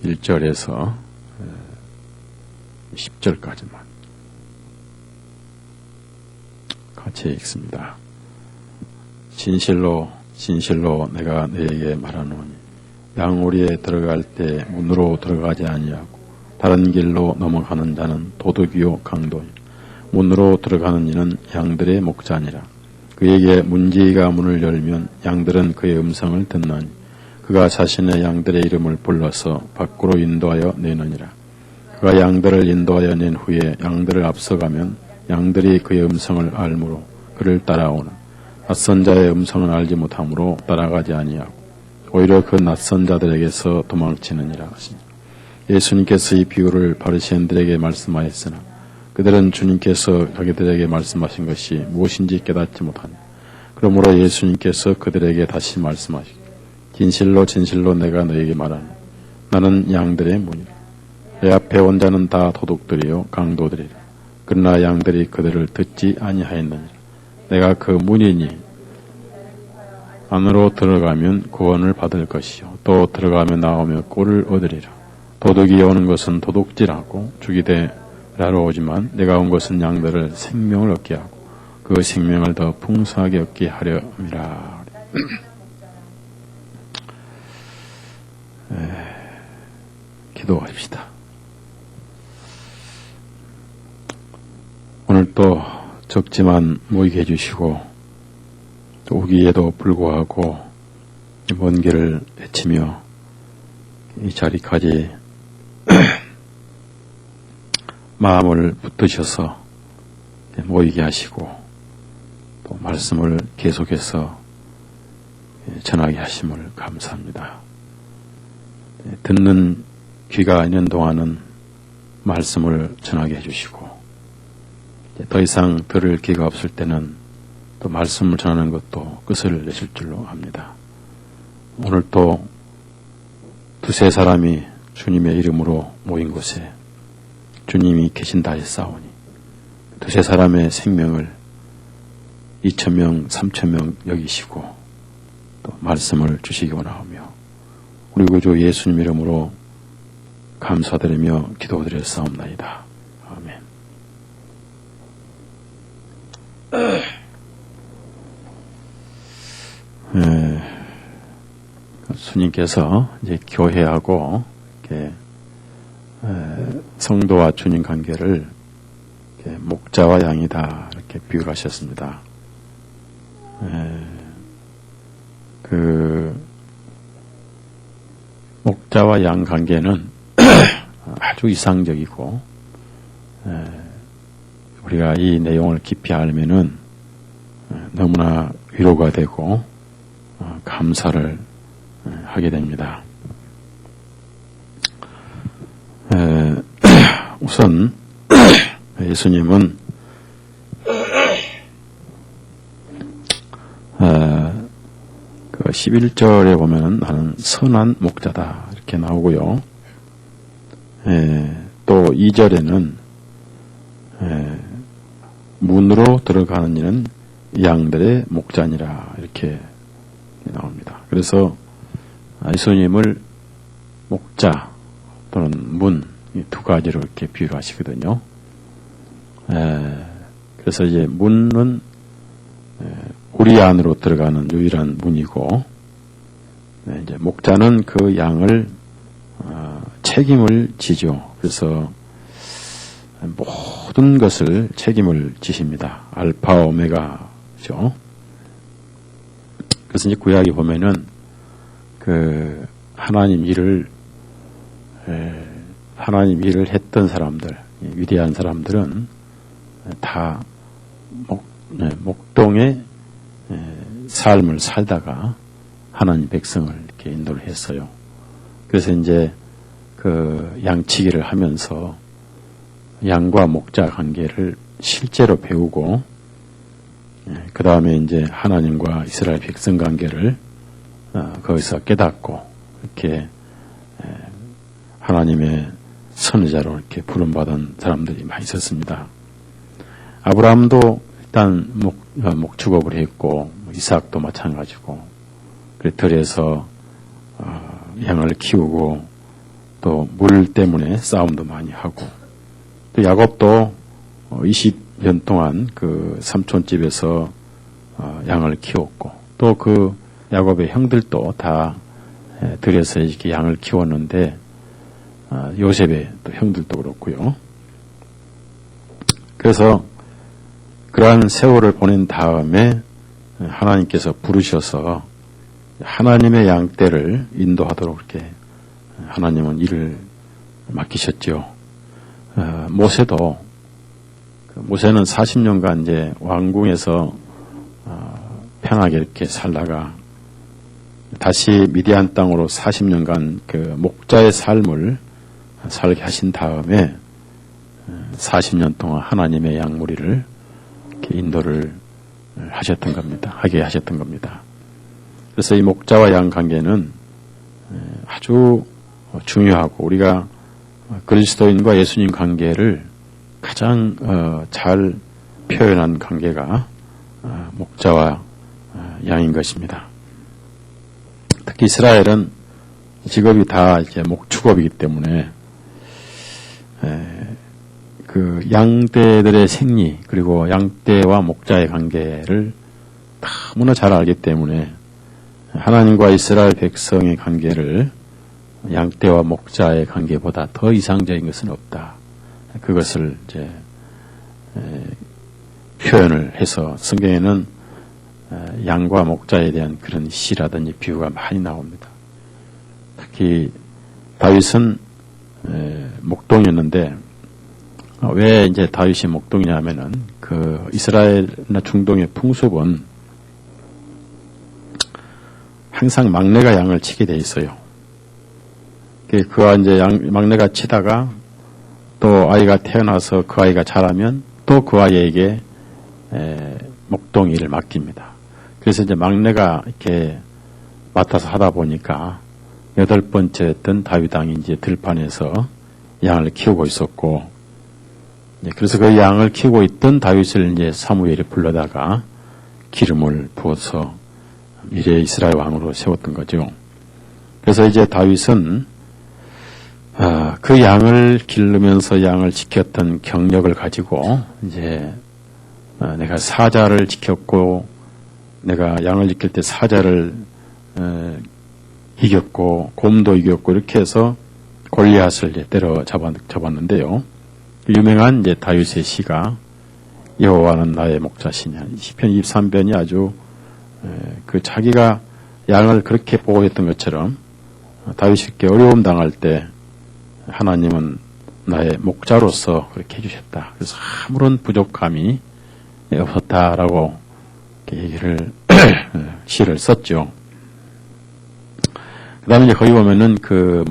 1절에서 10절까지만 같이 읽습니다. 진실로 진실로 내가 너에게 말하노니 양우리에 들어갈 때 문으로 들어가지 아니하고 다른 길로 넘어가는 자는 도둑이요 강도요 문으로 들어가는 이는 양들의 목자니라. 그에게 문지기가 문을 열면 양들은 그의 음성을 듣나니 그가 자신의 양들의 이름을 불러서 밖으로 인도하여 내느니라. 그가 양들을 인도하여 낸 후에 양들을 앞서가면 양들이 그의 음성을 알므로 그를 따라오나 낯선 자의 음성을 알지 못하므로 따라가지 아니하고 오히려 그 낯선 자들에게서 도망치느니라 하시니 예수님께서 이 비유를 바리새인들에게 말씀하였으나 그들은 주님께서 자기들에게 말씀하신 것이 무엇인지 깨닫지 못하니 그러므로 예수님께서 그들에게 다시 말씀하시기 진실로 진실로 내가 너에게 말하노니 나는 양들의 문이라. 내 앞에 온 자는 다 도둑들이요 강도들이라. 그러나 양들이 그들을 듣지 아니하였느니라. 내가 그 문이니 안으로 들어가면 구원을 받을 것이요 또 들어가며 나오며 꼴을 얻으리라. 도둑이 오는 것은 도둑질하고 죽이되 라로 오지만 내가 온 것은 양들을 생명을 얻게 하고 그 생명을 더 풍성하게 얻게 하려 함이라. 기도합시다. 오늘 또 적지만 모이게 해주시고 또 오기에도 불구하고 먼 길을 헤치며 이 자리까지 마음을 붙드셔서 모이게 하시고 또 말씀을 계속해서 전하게 하심을 감사합니다. 듣는 귀가 있는 동안은 말씀을 전하게 해주시고 더 이상 들을 귀가 없을 때는 또 말씀을 전하는 것도 끝을 내실 줄로 압니다. 오늘 또 두세 사람이 주님의 이름으로 모인 곳에 주님이 계신다 했사오니 두세 사람의 생명을 2,000명, 3,000명 여기시고 또 말씀을 주시기 원하오며 우리 구주 예수님 이름으로 감사드리며 기도드렸사옵나이다. 아멘. 주님께서 이제 교회하고 이렇게 성도와 주님 관계를 목자와 양이다 이렇게 비유를 하셨습니다. 그 목자와 양 관계는 아주 이상적이고 우리가 이 내용을 깊이 알면은 너무나 위로가 되고 감사를 하게 됩니다. 우선 예수님은 그 11절에 보면은 나는 선한 목자다 이렇게 나오고요. 또 2절에는 문으로 들어가는 이는 양들의 목자니라 이렇게 나옵니다. 그래서 예수님을 목자 또는 문 이 두 가지로 이렇게 비유를 하시거든요. 그래서 이제 문은 우리 안으로 들어가는 유일한 문이고, 이제 목자는 그 양을 책임을 지죠. 그래서 모든 것을 책임을 지십니다. 알파 오메가죠. 그래서 이제 구약에 보면은 그 하나님 일을 했던 사람들, 위대한 사람들은 다 목동의 삶을 살다가 하나님 백성을 이렇게 인도를 했어요. 그래서 이제 그 양치기를 하면서 양과 목자 관계를 실제로 배우고, 그 다음에 이제 하나님과 이스라엘 백성 관계를 거기서 깨닫고 이렇게 하나님의 선지자로 이렇게 부름받은 사람들이 많이 있었습니다. 아브라함도 일단 목축업을 했고, 이삭도 마찬가지고, 그래서 양을 키우고 또 물 때문에 싸움도 많이 하고 또 야곱도 20년 동안 그 삼촌 집에서 양을 키웠고 또 그 야곱의 형들도 다 들여서 이렇게 양을 키웠는데 요셉의 또 형들도 그렇고요. 그래서 그러한 세월을 보낸 다음에 하나님께서 부르셔서 하나님의 양떼를 인도하도록 이렇게 하나님은 일을 맡기셨죠. 모세는 40년간 이제 왕궁에서 편하게 이렇게 살다가 다시 미디안 땅으로 40년간 그 목자의 삶을 살게 하신 다음에 40년 동안 하나님의 양무리를 이렇게 인도를 하게 하셨던 겁니다. 그래서 이 목자와 양 관계는 아주 중요하고 우리가 그리스도인과 예수님 관계를 가장 잘 표현한 관계가 목자와 양인 것입니다. 특히 이스라엘은 직업이 다 이제 목축업이기 때문에 그 양떼들의 생리 그리고 양떼와 목자의 관계를 너무나 잘 알기 때문에 하나님과 이스라엘 백성의 관계를 양떼와 목자의 관계보다 더 이상적인 것은 없다. 그것을 이제 표현을 해서 성경에는 양과 목자에 대한 그런 시라든지 비유가 많이 나옵니다. 특히 다윗은 목동이었는데 왜 이제 다윗이 목동이냐면은 그 이스라엘이나 중동의 풍습은 항상 막내가 양을 치게 돼 있어요. 그와 이제 막내가 치다가 또 아이가 태어나서 그 아이가 자라면 또 그 아이에게 목동 일을 맡깁니다. 그래서 이제 막내가 이렇게 맡아서 하다 보니까 8번째였던 다윗 왕이 이제 들판에서 양을 키우고 있었고, 그래서 그 양을 키우고 있던 다윗을 이제 사무엘이 불러다가 기름을 부어서 미래 이스라엘 왕으로 세웠던 거죠. 그래서 이제 다윗은 그 양을 기르면서 양을 지켰던 경력을 가지고 이제 내가 사자를 지켰고 내가 양을 지킬 때 사자를 이겼고 곰도 이겼고 이렇게 해서 골리앗을 이제 때려 잡았는데요. 유명한 이제 다윗의 시가 여호와는 나의 목자시냐 시편 23편이 아주 그 자기가 양을 그렇게 보호했던 것처럼 다윗이 이렇게 어려움 당할 때 하나님은 나의 목자로서 그렇게 해주셨다. 그래서 아무런 부족함이 없었다라고 얘기를 시를 썼죠. 그다음에 이제 거기 보면은 그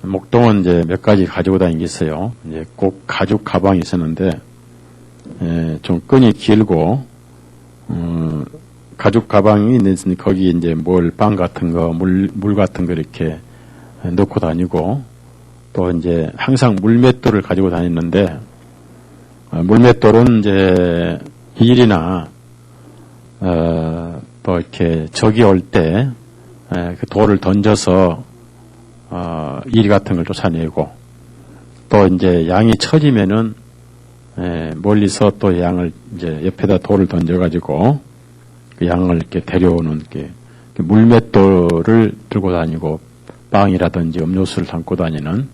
목동은 이제 몇 가지 가지고 다니는 게 있어요. 이제 꼭 가죽 가방이 있었는데 좀 끈이 길고 가죽 가방이 있으니 거기 이제 빵 같은 거, 물 같은 거 이렇게 넣고 다니고 또 이제 항상 물맷돌을 가지고 다니는데 물맷돌은 이제 일이나 또 이렇게 적이 올 때 그 돌을 던져서 일 같은 걸 쫓아내고 또 이제 양이 처지면은 멀리서 또 양을 이제 옆에다 돌을 던져가지고 그 양을 이렇게 데려오는 게 물맷돌을 들고 다니고 빵이라든지 음료수를 담고 다니는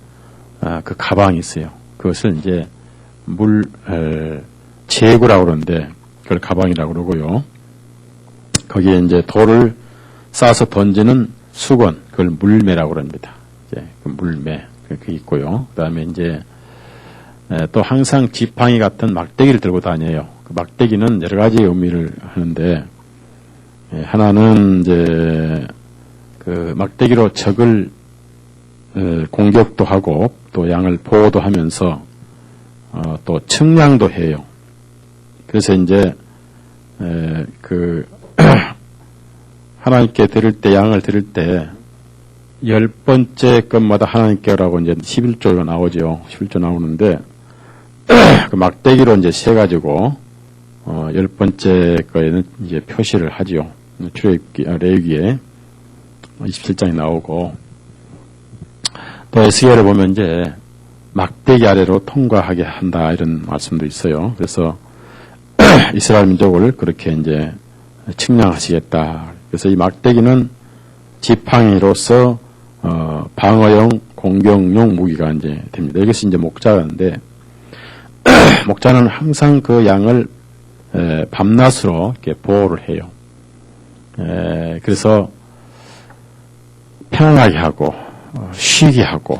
그 가방이 있어요. 그것을 이제 제구라고 그러는데 그걸 가방이라고 그러고요. 거기에 이제 돌을 싸서 던지는 수건, 그걸 물매라고 그럽니다. 이제 그 물매 그게 있고요. 그다음에 이제 또 항상 지팡이 같은 막대기를 들고 다녀요. 그 막대기는 여러 가지 의미를 하는데 하나는 이제 그 막대기로 적을 공격도 하고 또 양을 보호도 하면서 또 측량도 해요. 그래서 이제 그 하나님께 드릴 때 양을 드릴 때 10번째 것마다 하나님께라고 이제 11조로 나오죠. 11조 나오는데 그 막대기로 이제 세 가지고 10번째 거에는 이제 표시를 하죠. 레위기에 27장에 나오고, 또 에스겔에 보면 이제 막대기 아래로 통과하게 한다 이런 말씀도 있어요. 그래서 이스라엘 민족을 그렇게 이제 측량하시겠다. 그래서 이 막대기는 지팡이로서 방어용 공격용 무기가 이제 됩니다. 이것이 이제 목자인데 목자는 항상 그 양을 밤낮으로 이렇게 보호를 해요. 그래서 편안하게 하고 쉬게 하고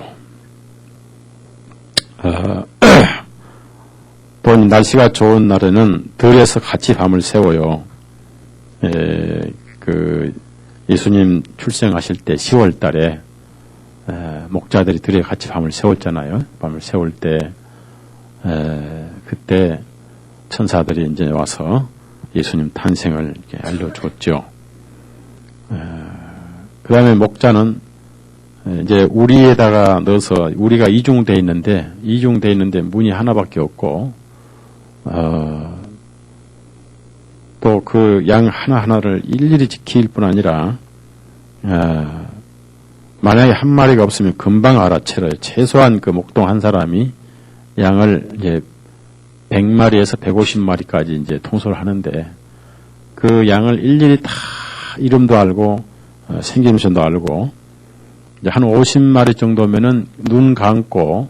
또 날씨가 좋은 날에는 들에서 같이 밤을 새워요. 그 예수님 출생하실 때 10월 달에 목자들이 들에 같이 밤을 세웠잖아요. 밤을 세울 때 그때 천사들이 이제 와서 예수님 탄생을 이렇게 알려줬죠. 그 다음에 목자는 이제 우리에다가 넣어서 우리가 이중돼 있는데 문이 하나밖에 없고 또 그 양 하나하나를 일일이 지킬 뿐 아니라 만약에 한 마리가 없으면 금방 알아채려요. 최소한 그 목동 한 사람이 양을 이제 100마리에서 150마리까지 이제 통솔을 하는데 그 양을 일일이 다 이름도 알고 생김새도 알고 이제 한 50마리 정도면은 눈 감고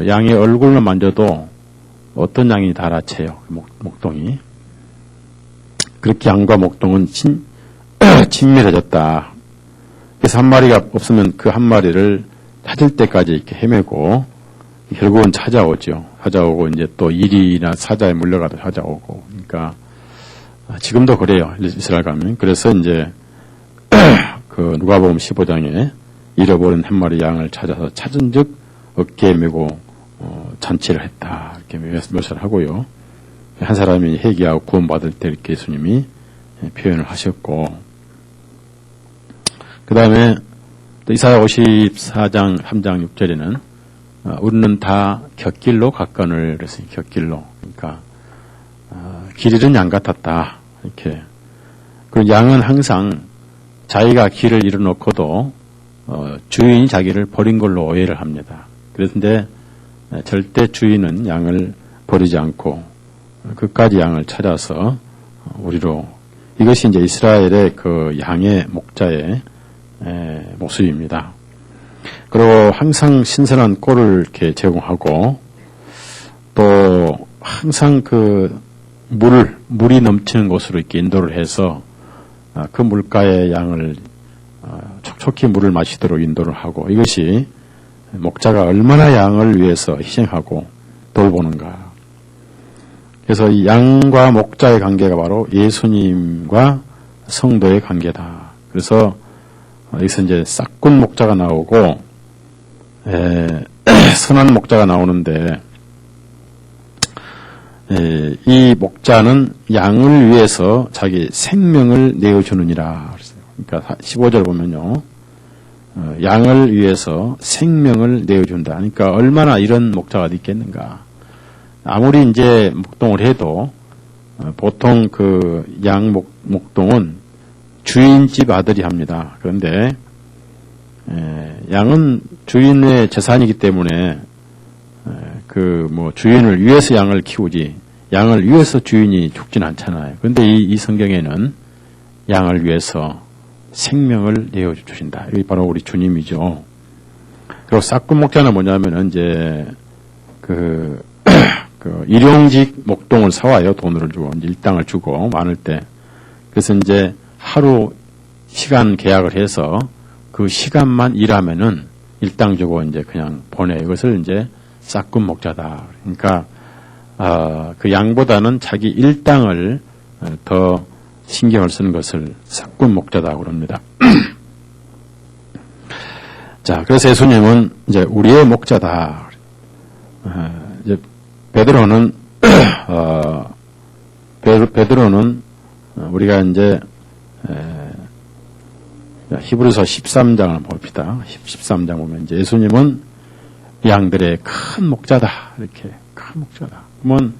양의 얼굴만 만져도 어떤 양이 다 알아채요. 목동이. 그렇게 양과 목동은 친밀해졌다. 그래서 한 마리가 없으면 그 한 마리를 찾을 때까지 이렇게 헤매고 결국은 찾아오죠. 찾아오고 이제 또 일이나 사자에 물려가도 찾아오고. 그러니까 지금도 그래요. 이스라엘 가면. 그래서 이제 그 누가복음 15장에 잃어버린 한 마리 양을 찾아서 찾은즉 어깨에 메고 잔치를 했다. 이렇게 묘사를 하고요. 한 사람이 회개하고 구원받을 때 이렇게 예수님이 표현을 하셨고, 그 다음에 이사야 54장 3장 6절에는 우리는 다 곁길로 갔거늘 그랬어요. 곁길로. 그러니까 길 잃은 양 같았다. 이렇게. 그 양은 항상 자기가 길을 잃어놓고도 주인이 자기를 버린 걸로 오해를 합니다. 그런데 절대 주인은 양을 버리지 않고 끝까지 양을 찾아서 우리로, 이것이 이제 이스라엘의 그 양의 목자의 모습입니다. 그리고 항상 신선한 꼴을 이렇게 제공하고 또 항상 그 물이 넘치는 곳으로 이렇게 인도를 해서 그 물가의 양을 촉촉히 물을 마시도록 인도를 하고, 이것이 목자가 얼마나 양을 위해서 희생하고 돌보는가. 그래서 이 양과 목자의 관계가 바로 예수님과 성도의 관계다. 그래서 여기서 이제 싹군 목자가 나오고 선한 목자가 나오는데 이 목자는 양을 위해서 자기 생명을 내어주느니라. 그러니까 15절 보면요. 양을 위해서 생명을 내어준다. 그러니까 얼마나 이런 목자가 있겠는가. 아무리 이제 목동을 해도 보통 그 양 목동은 주인집 아들이 합니다. 그런데 양은 주인의 재산이기 때문에 그 뭐 주인을 위해서 양을 키우지 양을 위해서 주인이 죽진 않잖아요. 그런데 이 성경에는 양을 위해서 생명을 내어주신다. 이게 바로 우리 주님이죠. 그리고 싹군 목자는 뭐냐면은 이제 그 일용직 목동을 사와요. 돈을 주고 이제 일당을 주고 많을 때. 그래서 이제 하루 시간 계약을 해서 그 시간만 일하면은 일당 주고 이제 그냥 보내. 이것을 이제 싹군 목자다. 그러니까 그 양보다는 자기 일당을 더 신경을 쓰는 것을 싹군 목자다 그럽니다. 자, 그래서 예수님은 이제 우리의 목자다. 이제 베드로는 우리가 이제 히브리서 13장을 봅시다. 13장 보면 이제 예수님은 양들의 큰 목자다. 이렇게 큰 목자다. 그러면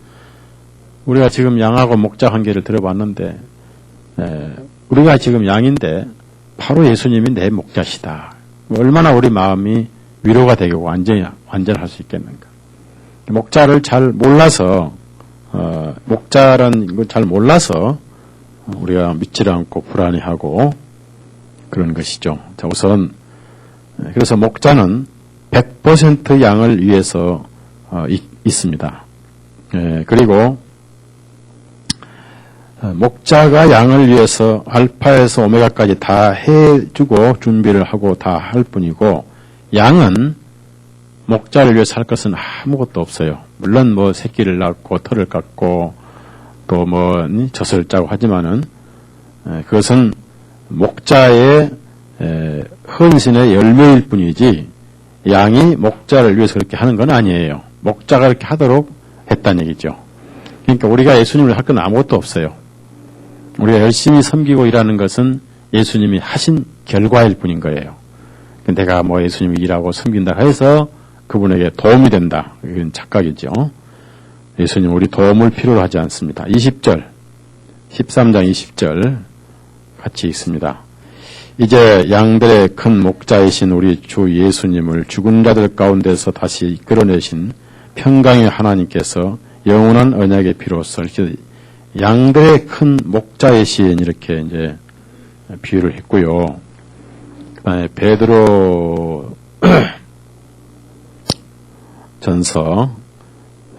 우리가 지금 양하고 목자 관계를 들어봤는데 우리가 지금 양인데 바로 예수님이 내 목자시다. 얼마나 우리 마음이 위로가 되고 완전할 수 있겠는가. 목자를 잘 몰라서 목자란 걸 잘 몰라서 우리가 믿지 않고 불안해하고 그런 것이죠. 자, 우선 그래서 목자는 100% 양을 위해서 있습니다. 그리고 목자가 양을 위해서 알파에서 오메가까지 다 해주고 준비를 하고 다 할 뿐이고, 양은 목자를 위해서 할 것은 아무것도 없어요. 물론 뭐 새끼를 낳고 털을 깎고 또 뭐 젖을 짜고 하지만은 그것은 목자의 헌신의 열매일 뿐이지 양이 목자를 위해서 그렇게 하는 건 아니에요. 목자가 그렇게 하도록 했다는 얘기죠. 그러니까 우리가 예수님을 할 건 아무것도 없어요. 우리가 열심히 섬기고 일하는 것은 예수님이 하신 결과일 뿐인 거예요. 내가 뭐 예수님이 일하고 섬긴다 해서 그분에게 도움이 된다. 이건 착각이죠. 예수님 우리 도움을 필요로 하지 않습니다. 20절, 13장 20절 같이 읽습니다. 이제 양들의 큰 목자이신 우리 주 예수님을 죽은 자들 가운데서 다시 이끌어내신 평강의 하나님께서 영원한 언약의 피로써 이렇게 양들의 큰 목자이신 이렇게 이제 비유를 했고요. 그다음에 베드로 전서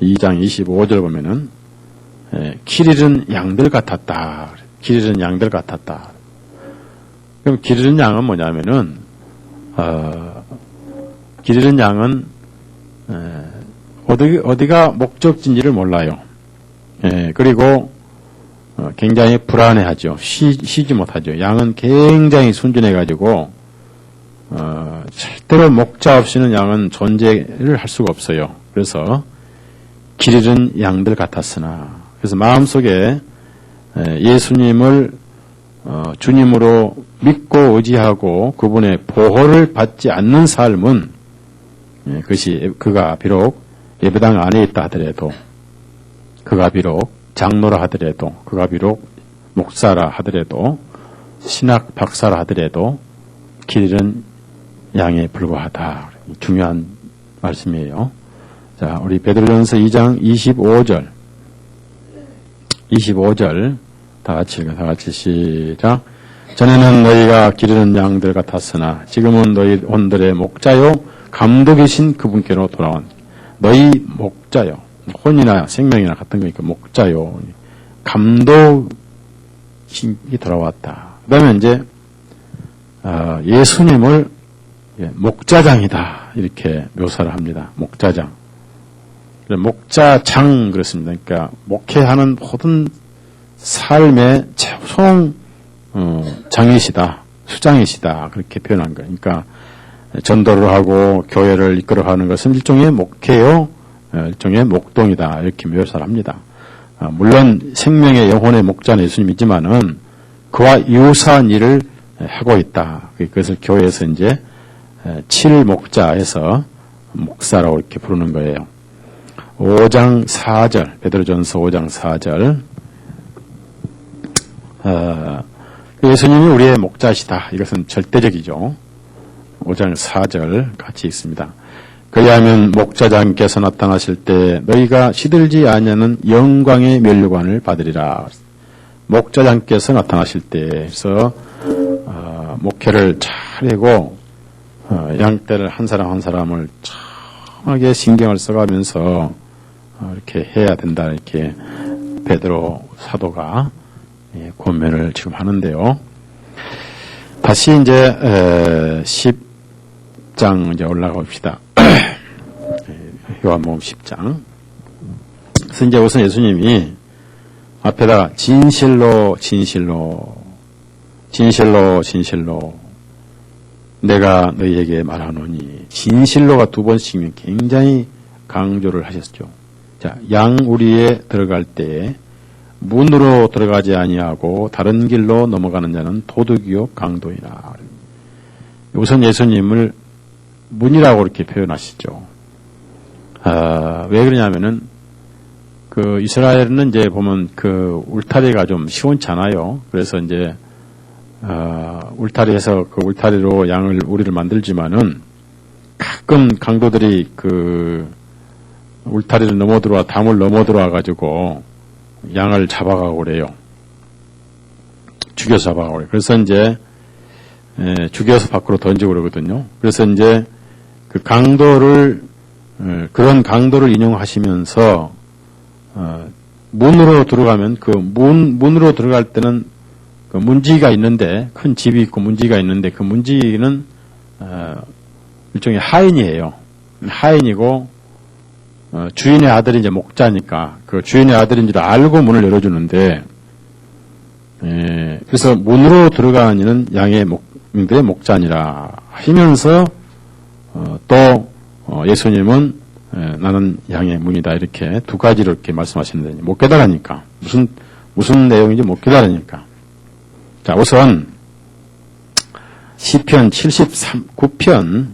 2장 25절 보면은 길 잃은 양들 같았다. 길 잃은 양들 같았다. 그럼 길 잃은 양은 뭐냐면은 길 잃은 양은 어디가 목적지인지를 몰라요. 그리고 굉장히 불안해하죠. 쉬지 못하죠. 양은 굉장히 순진해가지고 절대로 목자 없이는 양은 존재를 할 수가 없어요. 그래서 길 잃은 양들 같았으나, 그래서 마음속에 예수님을 주님으로 믿고 의지하고 그분의 보호를 받지 않는 삶은 그가 비록 예배당 안에 있다 하더라도, 그가 비록 장로라 하더라도, 그가 비록 목사라 하더라도, 신학 박사라 하더라도 길 잃은 양에 불과하다. 중요한 말씀이에요. 자, 우리 베드로전서 2장 25절 다 같이 시작. 전에는 너희가 길 잃은 양들 같았으나 지금은 너희 온들의 목자요 감독이신 그분께로 돌아온 너희 목자요. 혼이나 생명이나 같은 거니까 목자요. 감독이 돌아왔다. 그 다음에 이제 예수님을 목자장이다 이렇게 묘사를 합니다. 목자장. 목자장 그렇습니다. 그러니까 목회하는 모든 삶의 최종 장이시다, 수장이시다 그렇게 표현한 거예요. 그러니까 전도를 하고 교회를 이끌어가는 것은 일종의 목회요, 일종의 목동이다 이렇게 묘사를 합니다. 물론 생명의 영혼의 목자는 예수님이지만은 그와 유사한 일을 하고 있다. 그것을 교회에서 이제 7목자에서 목사라고 이렇게 부르는 거예요. 5장 4절, 베드로전서 5장 4절. 예수님이 우리의 목자시다. 이것은 절대적이죠. 5장 4절 같이 읽습니다. 그리하면 목자장께서 나타나실 때 너희가 시들지 아니하는 영광의 면류관을 받으리라. 목자장께서 나타나실 때에서 목회를 잘하고 양떼를 한 사람 한 사람을 참하게 신경을 써가면서 이렇게 해야 된다. 이렇게 베드로 사도가 권면을 지금 하는데요. 다시 이제 10장 이제 올라가 봅시다. 요한복음 10장. 그래서 이제 우선 예수님이 앞에다가 진실로 내가 너희에게 말하노니, 진실로가 두 번씩이면 굉장히 강조를 하셨죠. 자, 양 우리에 들어갈 때 문으로 들어가지 아니하고 다른 길로 넘어가는 자는 도둑이요 강도이라. 우선 예수님을 문이라고 이렇게 표현하시죠. 왜 그러냐면은 이스라엘은 이제 보면 울타리가 좀 시원찮아요. 그래서 이제 울타리에서 그 울타리로 양을 우리를 만들지만은 가끔 강도들이 그 울타리를 담을 넘어 들어와 가지고 양을 잡아가고 그래요. 죽여서 잡아가고 그래요. 그래서 이제 죽여서 밖으로 던지고 그러거든요. 그래서 이제 그 그런 강도를 인용하시면서 문으로 들어가면 그 문으로 들어갈 때는 그 문지기가 있는데 큰 집이 있고 문지기가 있는데 그 문지기는 일종의 하인이에요. 하인이고 주인의 아들이 이제 목자니까 그 주인의 아들인 줄 알고 문을 열어주는데 그래서 문으로 들어가는 이는 양의 목자니라 하시면서 또 예수님은 나는 양의 문이다 이렇게 두 가지로 이렇게 말씀하시는데 못 깨달으니까 무슨 내용인지 못 깨달으니까 자 우선 시편 79편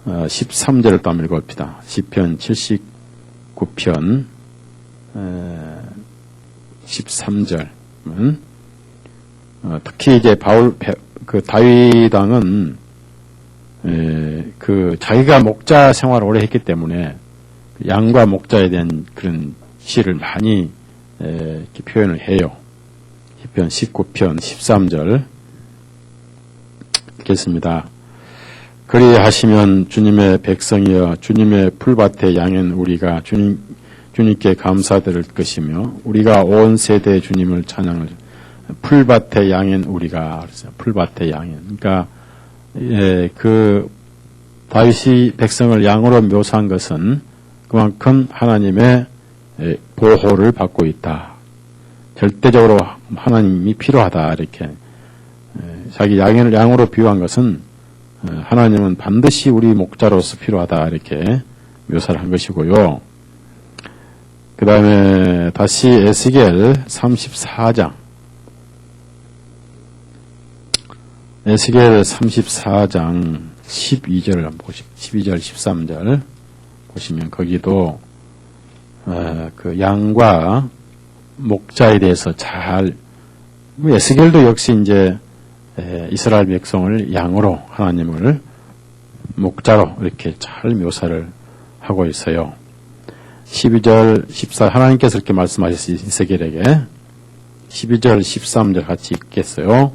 13절을 또 한번 읽어봅시다. 시편 79편 13절은 특히 이제 다윗 왕은 그 자기가 목자 생활을 오래 했기 때문에 양과 목자에 대한 그런 시를 많이 이렇게 표현을 해요. 시편 19편 13절 읽겠습니다. 그리하시면 주님의 백성이여 주님의 풀밭의 양은 우리가 주님께 감사드릴 것이며 우리가 온 세대 주님을 찬양을 풀밭의 양인 우리가 그랬어요. 풀밭의 양인. 그러니까 그 다윗이 백성을 양으로 묘사한 것은 그만큼 하나님의 보호를 받고 있다. 절대적으로 하나님이 필요하다. 이렇게 자기 양으로 비유한 것은 하나님은 반드시 우리 목자로서 필요하다. 이렇게 묘사를 한 것이고요. 그 다음에 다시 에스겔 34장 에스겔 34장 12절을 한번 보시면 12절 13절 보시면 거기도 그 양과 목자에 대해서 잘 에스겔도 역시 이제 이스라엘 백성을 양으로 하나님을 목자로 이렇게 잘 묘사를 하고 있어요. 12절 14 하나님께서 이렇게 말씀하셨어요. 이스라엘에게 12절 13절 같이 읽겠어요.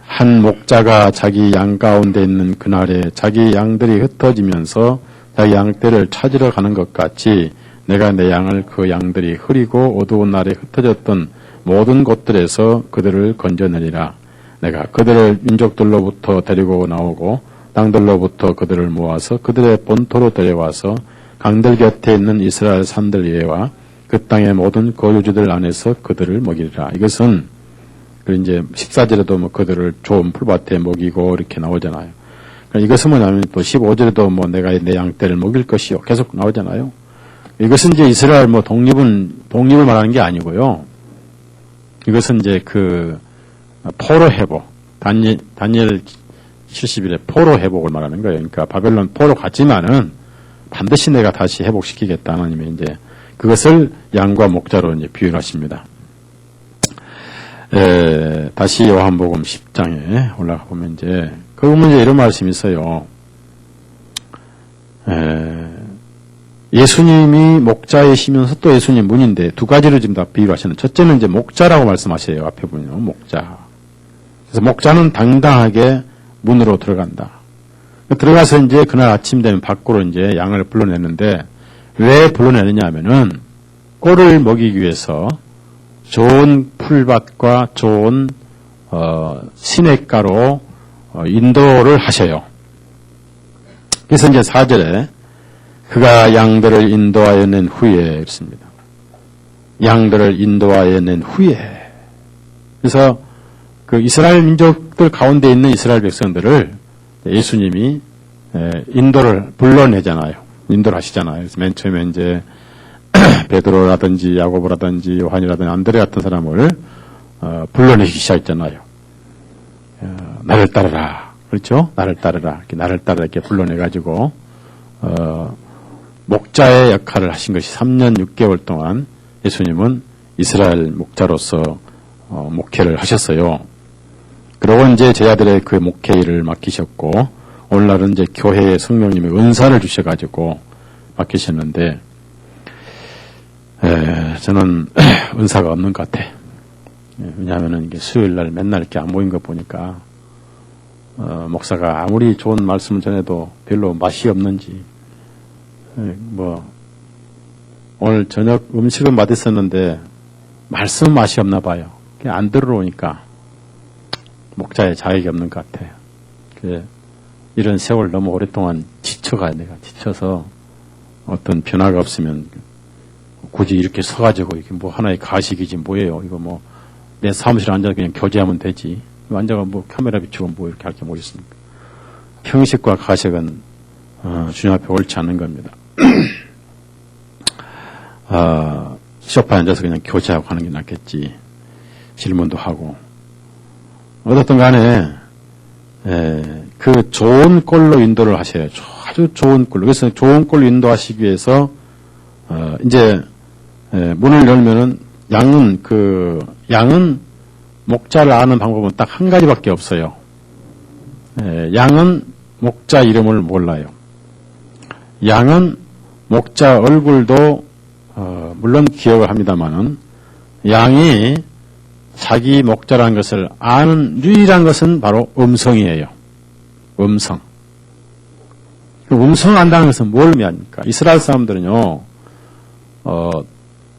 한 목자가 자기 양 가운데 있는 그날에 자기 양들이 흩어지면서 자기 양떼를 찾으러 가는 것 같이 내가 내 양을 그 양들이 흐리고 어두운 날에 흩어졌던 모든 곳들에서 그들을 건져내리라. 내가 그들을 민족들로부터 데리고 나오고 땅들로부터 그들을 모아서 그들의 본토로 데려와서 강들 곁에 있는 이스라엘 산들 위에와 그 땅의 모든 거주지들 안에서 그들을 먹이리라. 이것은 그 이제 14절에도 뭐 그들을 좋은 풀밭에 먹이고 이렇게 나오잖아요. 그러니까 이것은 뭐냐면 또 15절에도 뭐 내가 내 양떼를 먹일 것이요 계속 나오잖아요. 이것은 이제 이스라엘 뭐 독립을 말하는 게 아니고요. 이것은 이제 그 포로 회복, 다니엘 70일에 포로 회복을 말하는 거예요. 그러니까 바벨론 포로 갔지만은 반드시 내가 다시 회복시키겠다. 하나님이 이제 그것을 양과 목자로 이제 비유하십니다. 다시 요한복음 10장에 올라가 보면 이제 그 보면 이제 이런 말씀이 있어요. 예수님이 목자이시면서 또 예수님 문인데 두 가지를 지금 다 비유하시는. 첫째는 이제 목자라고 말씀하세요. 앞에 보면 목자. 그래서 목자는 당당하게 문으로 들어간다. 들어가서 이제 그날 아침 되면 밖으로 이제 양을 불러내는데 왜 불러내느냐 하면은 꼴을 먹이기 위해서 좋은 풀밭과 좋은 시냇가로 인도를 하셔요. 그래서 이제 4절에 그가 양들을 인도하여 낸 후에 그렇습니다. 양들을 인도하여 낸 후에 그래서 그 이스라엘 민족들 가운데 있는 이스라엘 백성들을 예수님이 인도를 불러내잖아요. 인도를 하시잖아요. 그래서 맨 처음에 이제 베드로라든지 야고보라든지 요한이라든지 안드레 같은 사람을 불러내기 시작했잖아요. 나를 따르라. 그렇죠? 나를 따르라. 이렇게 나를 따르라 이렇게 불러내가지고 목자의 역할을 하신 것이 3년 6개월 동안 예수님은 이스라엘 목자로서 목회를 하셨어요. 그러고 이제 제자들의 그 목회 일을 맡기셨고, 오늘날은 이제 교회에 성령님의 은사를 주셔가지고 맡기셨는데, 저는 은사가 없는 것 같아. 왜냐하면은 이게 수요일날 맨날 이렇게 안 모인 거 보니까, 목사가 아무리 좋은 말씀을 전해도 별로 맛이 없는지, 오늘 저녁 음식은 맛있었는데, 말씀 맛이 없나 봐요. 안 들어오니까, 목자의 자격이 없는 것 같아요. 이런 세월 너무 오랫동안 내가 지쳐서 어떤 변화가 없으면 굳이 이렇게 서가지고 이게 뭐 하나의 가식이지 뭐예요. 이거 내 사무실에 앉아서 그냥 교제하면 되지. 앉아가 카메라 비추고 이렇게 할 게 뭐 있습니까? 형식과 가식은 주님 앞에 옳지 않는 겁니다. 소파에 앉아서 그냥 교제하고 하는 게 낫겠지. 질문도 하고. 어떻든 간에 그 좋은 꼴로 인도를 하셔야 아주 좋은 꼴로. 그래서 좋은 꼴로 인도하시기 위해서 이제 문을 열면은 양은 목자를 아는 방법은 딱 한 가지밖에 없어요. 양은 목자 이름을 몰라요. 양은 목자 얼굴도 물론 기억을 합니다만은 양이 자기 목자라는 것을 아는 유일한 것은 바로 음성이에요. 음성. 음성을 안다는 것은 뭘 의미합니까? 이스라엘 사람들은요,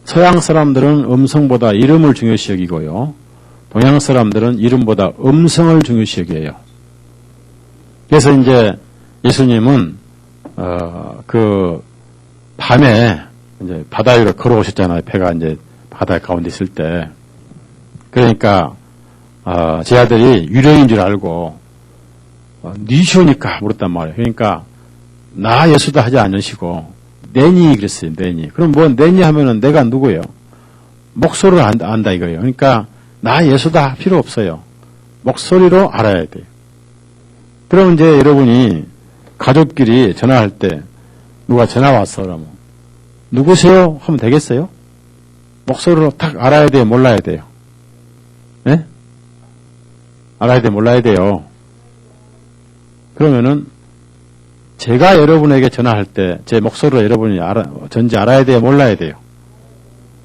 서양 사람들은 음성보다 이름을 중요시 여기고요. 동양 사람들은 이름보다 음성을 중요시 여겨요. 그래서 이제 예수님은, 밤에 이제 바다 위로 걸어오셨잖아요. 배가 이제 바다 가운데 있을 때. 그러니까, 제자들이 유령인 줄 알고, 니시오니까 물었단 말이에요. 그러니까, 나 예수다 하지 않으시고, 내니 그랬어요, 내니. 그럼 내니 하면은 내가 누구예요? 목소리를 안다 이거예요. 그러니까, 나 예수다 필요 없어요. 목소리로 알아야 돼요. 그럼 이제 여러분이 가족끼리 전화할 때, 누가 전화 왔어, 그러면. 누구세요? 하면 되겠어요? 목소리로 딱 알아야 돼요, 몰라야 돼요? 예? 알아야 돼요, 몰라야 돼요? 그러면은, 제가 여러분에게 전화할 때, 제 목소리로 여러분이 전지 알아야 돼요, 몰라야 돼요?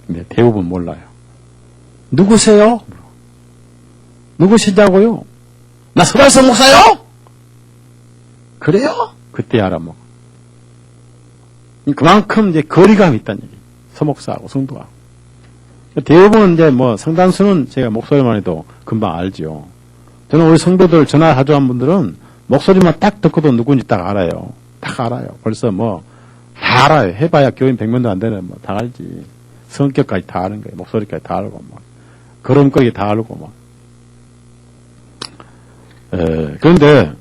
네, 대부분 몰라요. 누구세요? 누구시냐고요? 나 서달성 목사요? 그래요? 그때 알아먹어. 그만큼 이제 거리감이 있다는 얘기. 서목사하고 성도하고. 대부분 이제 상당수는 제가 목소리만 해도 금방 알죠. 저는 우리 성도들 전화하죠 한 분들은 목소리만 딱 듣고도 누군지 딱 알아요. 딱 알아요. 벌써 다 알아요. 해봐야 교인 100명도 안 되는 다 알지. 성격까지 다 아는 거예요. 목소리까지 다 알고 걸음걸이 다 알고 그런데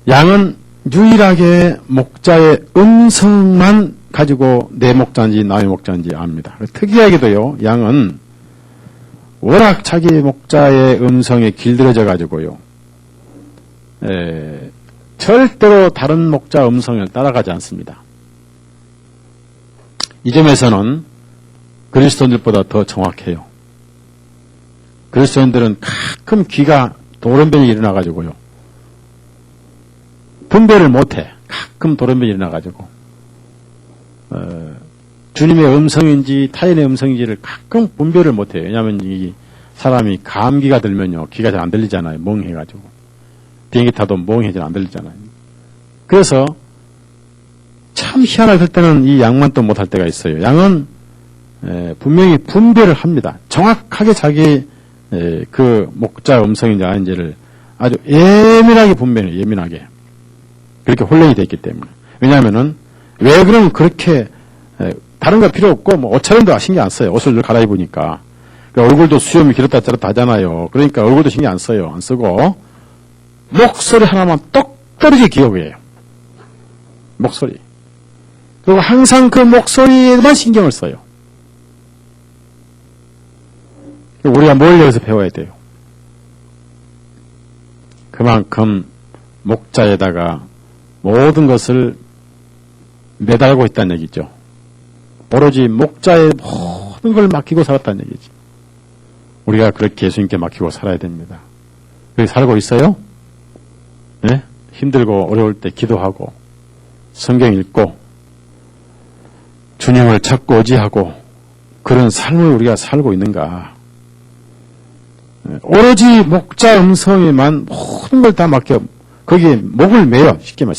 양은 유일하게 목자의 음성만 가지고 내 목자인지 남의 목자인지 압니다. 특이하게도요, 양은 워낙 자기 목자의 음성에 길들여져 가지고요, 절대로 다른 목자 음성을 따라가지 않습니다. 이 점에서는 그리스도인들보다 더 정확해요. 그리스도인들은 가끔 귀가 돌연변이 일어나가지고요, 분별을 못해. 가끔 돌연변이 일어나가지고 주님의 음성인지 타인의 음성인지를 가끔 분별을 못해요. 왜냐하면 이 사람이 감기가 들면요, 귀가 잘 안 들리잖아요. 멍해가지고. 비행기 타도 멍해져 안 들리잖아요. 그래서 참 희한할 때는 이 양만 또 못할 때가 있어요. 양은 분명히 분별을 합니다. 정확하게 자기 그 목자 음성인지 아닌지를 아주 예민하게 분별해요. 예민하게. 그렇게 혼란이 됐기 때문에. 왜냐하면은 왜 그러면 그렇게 다른 거 필요 없고 옷차림도 신경 안 써요. 옷을 갈아입으니까. 그러니까 얼굴도 수염이 길었다 짧았다 하잖아요. 그러니까 얼굴도 신경 안 써요. 안 쓰고 목소리 하나만 똑 떨어지게 기억해요. 목소리. 그리고 항상 그 목소리에만 신경을 써요. 우리가 뭘 여기서 배워야 돼요? 그만큼 목자에다가 모든 것을 매달고 있다는 얘기죠. 오로지 목자에 모든 걸 맡기고 살았다는 얘기지. 우리가 그렇게 예수님께 맡기고 살아야 됩니다. 그렇게 살고 있어요? 네? 힘들고 어려울 때 기도하고 성경 읽고 주님을 찾고 의지하고 그런 삶을 우리가 살고 있는가? 오로지 목자 음성에만 모든 걸 다 맡겨 거기에 목을 매요. 쉽게 말해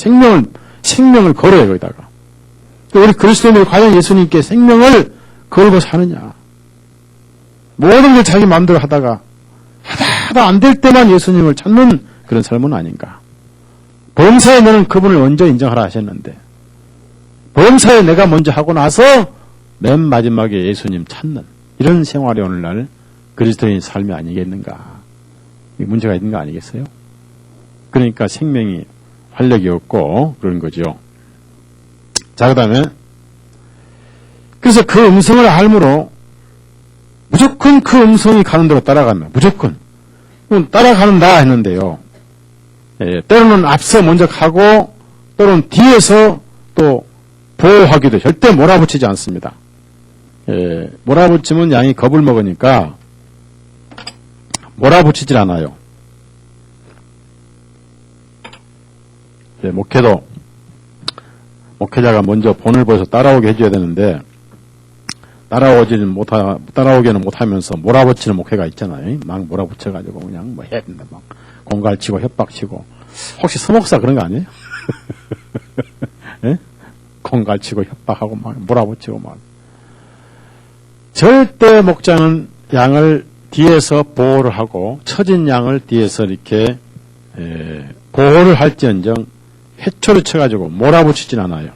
생명을 걸어요 거기다가. 우리 그리스도인들이 과연 예수님께 생명을 걸고 사느냐? 모든 걸 자기 마음대로 하다가 하다 안 될 때만 예수님을 찾는 그런 삶은 아닌가? 범사에 너는 그분을 먼저 인정하라 하셨는데 범사에 내가 먼저 하고 나서 맨 마지막에 예수님 찾는 이런 생활이 오늘날 그리스도인 삶이 아니겠는가? 문제가 있는 거 아니겠어요? 그러니까 생명이 활력이 없고 그런 거죠. 자, 그 다음에 그래서 그 음성을 알므로 무조건 그 음성이 가는 대로 따라간다. 무조건. 따라가는다 했는데요. 때로는 앞서 먼저 가고 때로는 뒤에서 또 보호하기도 절대 몰아붙이지 않습니다. 몰아붙이면 양이 겁을 먹으니까 몰아붙이질 않아요. 목회자가 먼저 본을 보여서 따라오게 해줘야 되는데 따라오기는 못하면서 몰아붙이는 목회가 있잖아요. 막 몰아붙여가지고 그냥 막 공갈치고 협박치고. 혹시 서목사 그런 거 아니에요? 예? 공갈치고 협박하고 막 몰아붙이고 막. 절대 목자는 양을 뒤에서 보호를 하고 처진 양을 뒤에서 이렇게 보호를 할지언정 회초를 쳐가지고 몰아붙이진 않아요.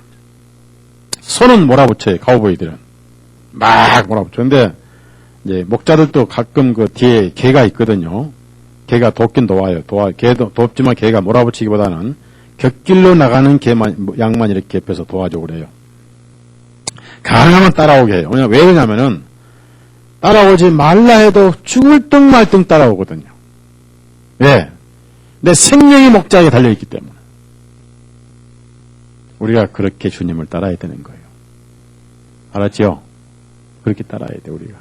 손은 몰아붙여요. 가우보이들은 막 몰아붙여. 근데 이제 목자들도 가끔 그 뒤에 개가 있거든요. 개가 돕긴 도와요. 개도 돕지만 개가 몰아붙이기보다는 곁길로 나가는 양만 이렇게 옆에서 도와주고 그래요. 가능하면 따라오게 해요. 왜 그러냐면은 따라오지 말라 해도 죽을 등 말 등 따라오거든요. 왜? 내 생명이 목자에게 달려있기 때문에. 우리가 그렇게 주님을 따라야 되는 거예요. 알았죠? 그렇게 따라야 돼, 우리가.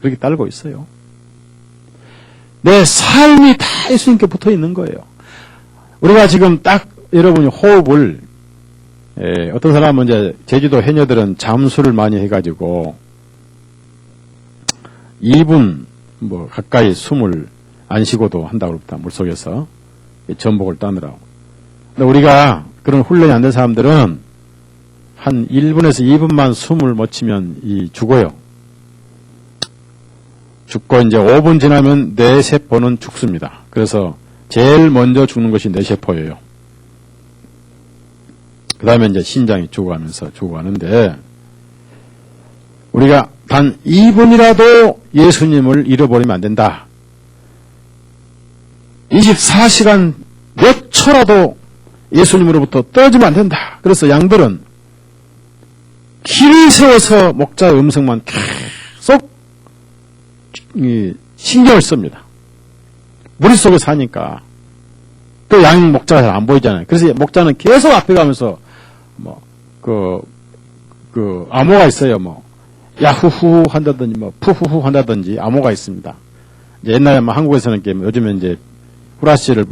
그렇게 따르고 있어요. 내 삶이 다 예수님께 붙어 있는 거예요. 우리가 지금 딱 여러분이 호흡을, 어떤 사람은 이제 제주도 해녀들은 잠수를 많이 해가지고 2분 가까이 숨을 안 쉬고도 한다고 그럽니다. 물속에서. 전복을 따느라고. 근데 우리가 그런 훈련이 안 된 사람들은 한 1분에서 2분만 숨을 못 쉬면 죽어요. 죽고 이제 5분 지나면 뇌세포는 죽습니다. 그래서 제일 먼저 죽는 것이 뇌세포예요. 그 다음에 이제 신장이 죽어가는데 우리가 단 2분이라도 예수님을 잃어버리면 안 된다. 24시간 몇 초라도 예수님으로부터 떨어지면 안 된다. 그래서 양들은 길을 세워서 목자의 음성만 계속 신경을 씁니다. 머릿속에 사니까. 또 양 목자가 잘 안 보이잖아요. 그래서 목자는 계속 앞에 가면서 암호가 있어요. 야후후 한다든지 푸후후 한다든지 암호가 있습니다. 이제 옛날에 한국에서는 요즘에 이제 후라시를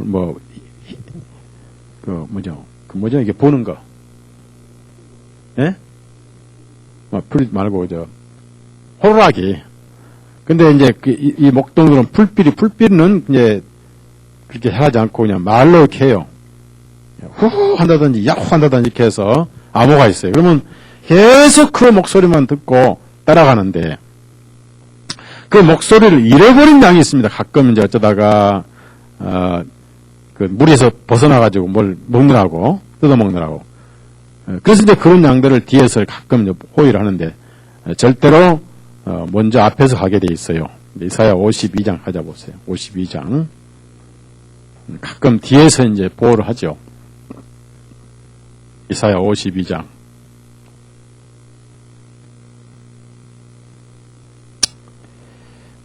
이게 보는 거. 예? 풀 말고 호루라기. 근데 이제 이 목동들은 풀비는 이제 그렇게 하지 않고 그냥 말로 이렇게 해요. 후후 한다든지 야후 한다든지 이렇게 해서 암호가 있어요. 그러면 계속 그 목소리만 듣고 따라가는데 그 목소리를 잃어버린 양이 있습니다. 가끔 이제 어쩌다가 그 물에서 벗어나가지고 뭘 먹느라고 뜯어먹느라고. 그래서 이제 그런 양들을 뒤에서 가끔 이제 호의를 하는데 절대로 먼저 앞에서 가게 돼 있어요. 이사야 52장 찾아보세요. 52장. 가끔 뒤에서 이제 보호를 하죠. 이사야 52장.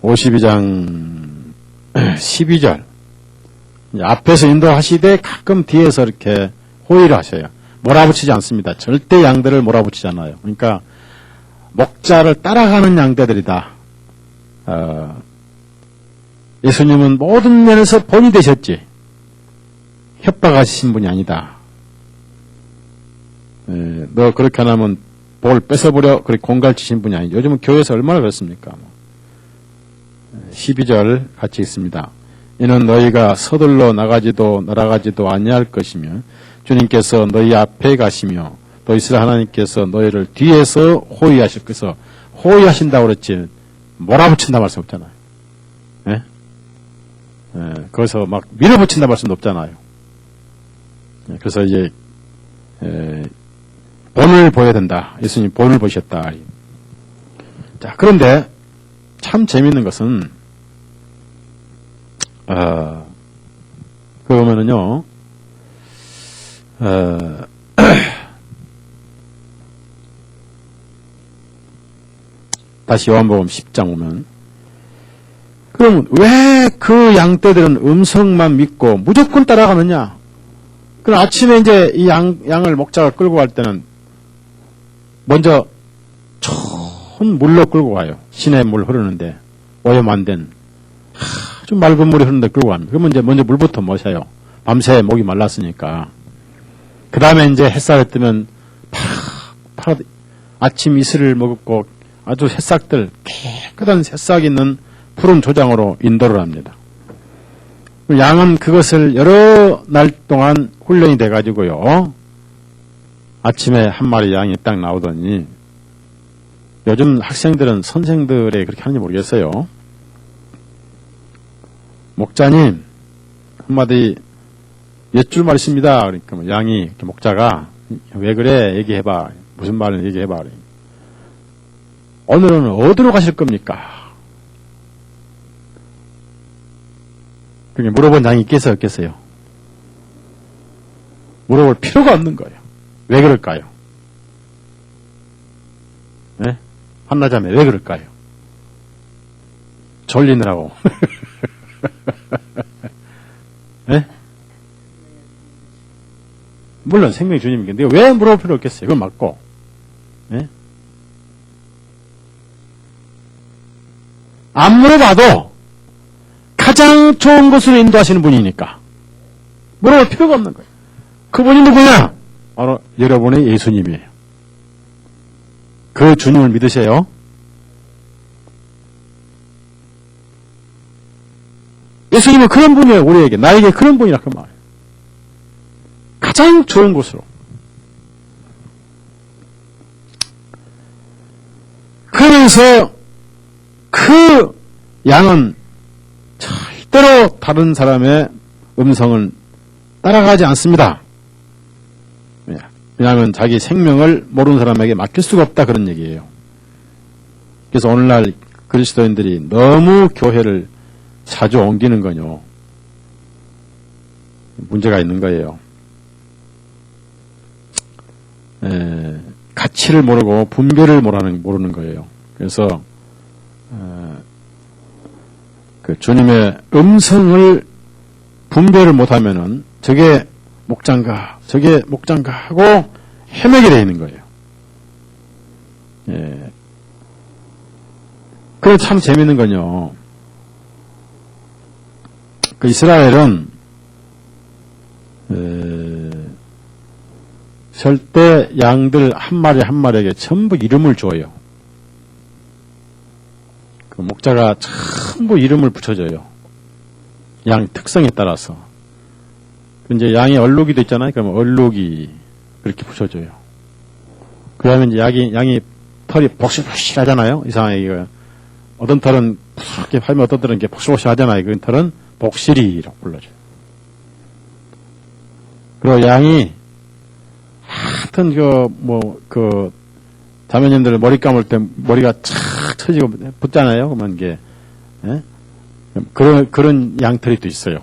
(52장) 12절. 앞에서 인도하시되 가끔 뒤에서 이렇게 호의를 하셔요. 몰아붙이지 않습니다. 절대 양들을 몰아붙이지 않아요. 그러니까 목자를 따라가는 양떼들이다. 예수님은 모든 면에서 본이 되셨지 협박하신 분이 아니다. 너 그렇게 안 하면 볼 뺏어버려 그렇게 공갈치신 분이 아니죠. 요즘은 교회에서 얼마나 그렇습니까? 12절 같이 있습니다. 이는 너희가 서둘러 나가지도 날아가지도 아니할 것이며 주님께서 너희 앞에 가시며 또 이스라엘 하나님께서 너희를 뒤에서 호위하실 것에서 호위하신다고 그랬지 몰아붙인다 말씀 없잖아요. 예? 거기서 막 밀어붙인다 말씀도 없잖아요. 그래서 이제 본을 보여야 된다. 예수님 본을 보셨다. 자, 그런데 참 재미있는 것은 그 보면은요 다시 요한복음 10장 오면 그럼 왜 그 양떼들은 음성만 믿고 무조건 따라가느냐? 그럼 아침에 이제 이 양을 목자가 끌고 갈 때는 먼저 천 물로 끌고 가요. 시내 물 흐르는데 오염 안 된 아주 맑은 물이 흐르는데 끌고 갑니다. 그러면 이제 먼저 물부터 마셔요. 밤새 목이 말랐으니까. 그 다음에 이제 햇살이 뜨면 아침 이슬을 먹고 아주 새싹들 깨끗한 새싹 있는 푸른 조장으로 인도를 합니다. 양은 그것을 여러 날 동안 훈련이 돼가지고요. 아침에 한 마리 양이 딱 나오더니 요즘 학생들은 선생들이 그렇게 하는지 모르겠어요. 목자님 한마디 옛줄 말씀입니다. 그러니까 뭐 양이 목자가 왜 그래 얘기해봐. 무슨 말을 얘기해봐. 오늘은 어디로 가실 겁니까? 그게 물어본 양이 있겠어요, 없겠어요? 물어볼 필요가 없는 거예요. 왜 그럴까요? 네? 한나자매 왜 그럴까요? 졸리느라고. 네? 물론 생명의 주님이겠는데 왜 물어볼 필요 없겠어요? 그건 맞고. 네? 안 물어봐도 가장 좋은 것으로 인도하시는 분이니까 물어볼 필요가 없는 거예요. 그분이 누구냐? 바로 여러분의 예수님이에요. 그 주님을 믿으세요. 예수님은 그런 분이에요. 우리에게 나에게 그런 분이라 그 말이에요. 가장 좋은 곳으로. 그러면서 그 양은 절대로 다른 사람의 음성을 따라가지 않습니다. 왜냐하면 자기 생명을 모르는 사람에게 맡길 수가 없다 그런 얘기예요. 그래서 오늘날 그리스도인들이 너무 교회를 자주 옮기는 건요. 문제가 있는 거예요. 가치를 모르고 분별을 모르는 거예요. 그래서 그 주님의 음성을 분별을 못하면은 저게 목장가 하고 헤매게 되어 있는 거예요. 그래 참 재밌는 건요. 그 이스라엘은 절대 양들 한 마리 한 마리에게 전부 이름을 줘요. 그 목자가 전부 이름을 붙여줘요. 양 특성에 따라서. 이제 양이 얼룩이도 있잖아요. 그러면 얼룩이 그렇게 붙여줘요. 그 다음에 이제 양이 털이 복실복실 하잖아요. 이상하게. 어떤 털은 이렇게 하면 어떤 털은 이렇게 복실복실 하잖아요. 그 털은 복실이라고 불러줘요. 그리고 양이 하여튼 자매님들 머리 감을 때 머리가 착 처지고 붙잖아요. 그러면 이게, 그런 양털이 또 있어요.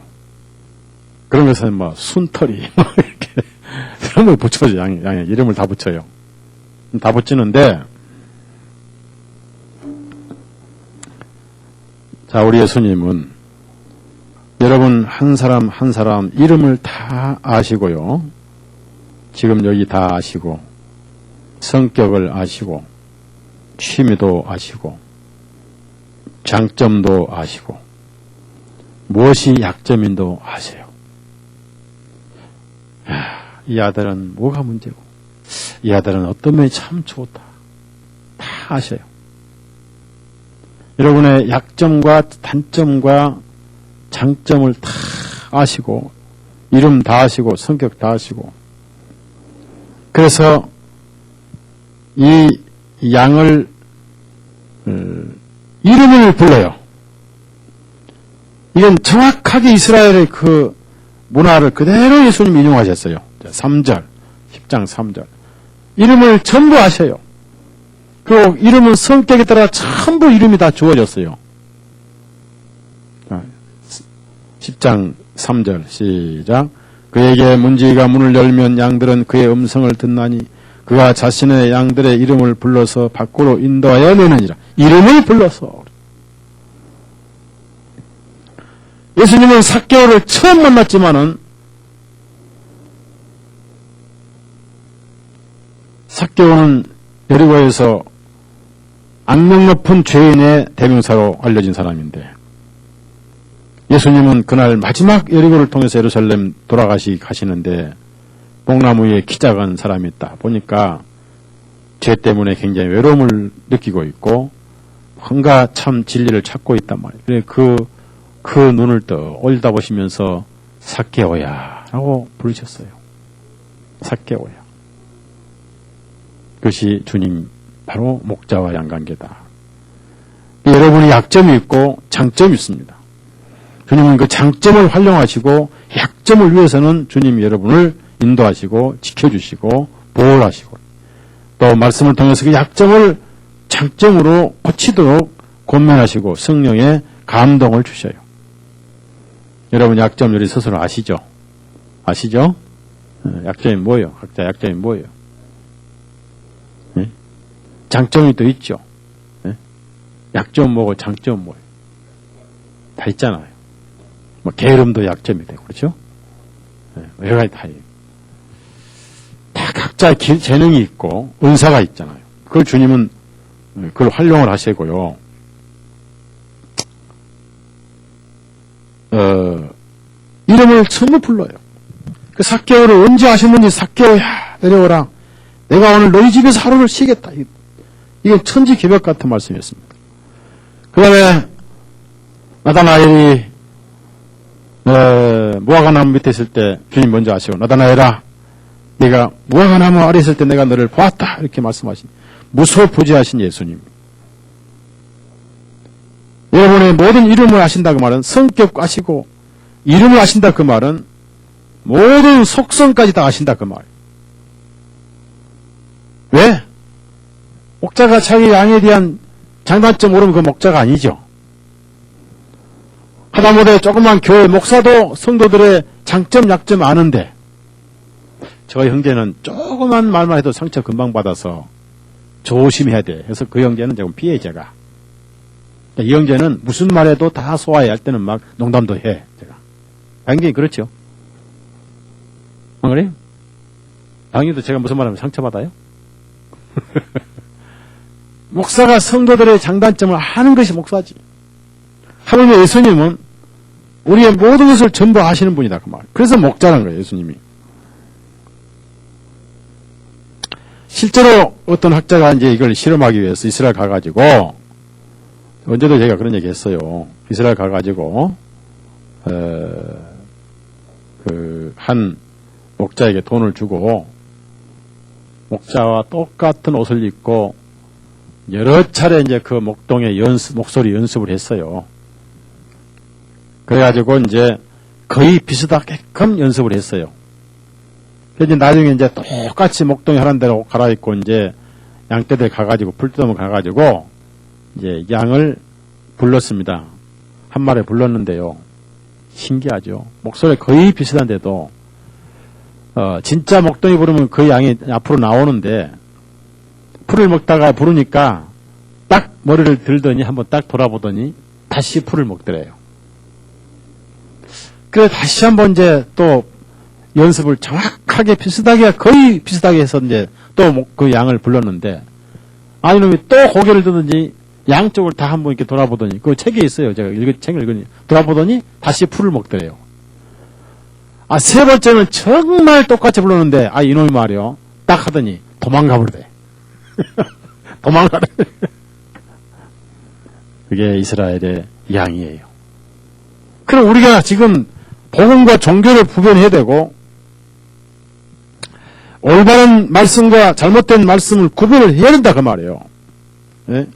그런 것은 순털이, 이렇게, 그런 걸 붙여줘, 양에 이름을 다 붙여요. 다 붙이는데, 자, 우리 예수님은 여러분 한 사람 한 사람 이름을 다 아시고요. 지금 여기 다 아시고, 성격을 아시고, 취미도 아시고, 장점도 아시고, 무엇이 약점인도 아세요. 이 아들은 뭐가 문제고, 이 아들은 어떤 면이 참 좋다. 다 아셔요. 여러분의 약점과 단점과 장점을 다 아시고, 이름 다 아시고, 성격 다 아시고, 그래서 이 양을 이름을 불러요. 이건 정확하게 이스라엘의 그 문화를 그대로 예수님이 인용하셨어요. 3절, 10장 3절. 이름을 전부 아셔요. 그 이름은 성격에 따라 전부 이름이 다 주어졌어요. 10장 3절 시작. 그에게 문지기가 문을 열면 양들은 그의 음성을 듣나니 그가 자신의 양들의 이름을 불러서 밖으로 인도하여 내느니라. 이름을 불러서. 예수님은 삭개오를 처음 만났지만은 삭개오는 여리고에서 악명 높은 죄인의 대명사로 알려진 사람인데 예수님은 그날 마지막 여리고를 통해서 예루살렘 가시는데 뽕나무 위에 키 작은 사람이 있다 보니까 죄 때문에 굉장히 외로움을 느끼고 있고 뭔가 참 진리를 찾고 있단 말이에요. 그래 그 눈을 떠 올려다보시면서 삭개오야 라고 부르셨어요. 삭개오야. 그것이 주님 바로 목자와 양관계다. 여러분이 약점이 있고 장점이 있습니다. 주님은 그 장점을 활용하시고 약점을 위해서는 주님이 여러분을 인도하시고 지켜주시고 보호를 하시고 또 말씀을 통해서 그 약점을 장점으로 고치도록 권면하시고 성령의 감동을 주셔요. 여러분 약점 요리 스스로 아시죠? 아시죠? 약점이 뭐예요? 각자 약점이 뭐예요? 네? 장점이 또 있죠? 네? 약점 뭐고 장점 뭐예요? 다 있잖아요. 뭐 게으름도 약점이 되고 그렇죠? 네, 여러 가지 다 있고. 다 각자 재능이 있고 은사가 있잖아요. 그걸 주님은 그걸 활용을 하시고요. 이름을 전부 불러요. 그 삭개오를 언제 하셨는지 삭개오야 내려오라. 내가 오늘 너희 집에서 하루를 쉬겠다. 이게 천지개벽 같은 말씀이었습니다. 그 다음에 나다나엘이 무화과나무 밑에 있을 때 주님 먼저 하시고 나다나엘아 내가 무화과나무 아래 있을 때 내가 너를 보았다 이렇게 말씀하신 무소부지하신 예수님. 여러분의 모든 이름을 아신다 그 말은 성격 아시고 이름을 아신다 그 말은 모든 속성까지 다 아신다 그 말. 왜? 목자가 자기 양에 대한 장단점 모르면 그 목자가 아니죠. 하다못해 조그만 교회 목사도 성도들의 장점 약점 아는데 저 형제는 조그만 말만 해도 상처 금방 받아서 조심해야 돼. 그래서 그 형제는 조금 피해자가. 이 형제는 무슨 말해도 다 소화해야 할 때는 막 농담도 해. 제가. 당연히 그렇죠. 안 그래요? 당연히도 제가 무슨 말하면 상처받아요? 목사가 성도들의 장단점을 아는 것이 목사지. 하물며 예수님은 우리의 모든 것을 전부 아시는 분이다. 그 말. 그래서 목자라는 거예요. 예수님이. 실제로 어떤 학자가 이제 이걸 실험하기 위해서 이스라엘 가가지고 언제도 제가 그런 얘기 했어요. 이스라엘 가가지고 한 목자에게 돈을 주고 목자와 똑같은 옷을 입고 여러 차례 이제 그 목동의 목소리 연습을 했어요. 그래가지고 이제 거의 비슷하게끔 연습을 했어요. 그래서 나중에 이제 똑같이 목동에 하는 대로 갈아입고 이제 양떼들 가가지고 풀두덩을 가가지고 이제 양을 불렀습니다. 한 마리 불렀는데요. 신기하죠. 목소리 거의 비슷한데도 진짜 목동이 부르면 그 양이 앞으로 나오는데 풀을 먹다가 부르니까 딱 머리를 들더니 한번 딱 돌아보더니 다시 풀을 먹더래요. 그래 다시 한번 이제 또 연습을 정확하게 비슷하게 거의 비슷하게 해서 이제 또 그 양을 불렀는데 아니 놈이 또 고개를 드든지 양쪽을 다 한번 이렇게 돌아보더니, 그 책에 있어요. 제가 책을 읽으니. 돌아보더니 다시 풀을 먹더래요. 세 번째는 정말 똑같이 불렀는데, 이놈이 말이요. 딱 하더니 도망가 버리대. 도망가래. 그게 이스라엘의 양이에요. 그럼 우리가 지금 복음과 종교를 구별해야 되고, 올바른 말씀과 잘못된 말씀을 구별을 해야 된다 그 말이에요. 예?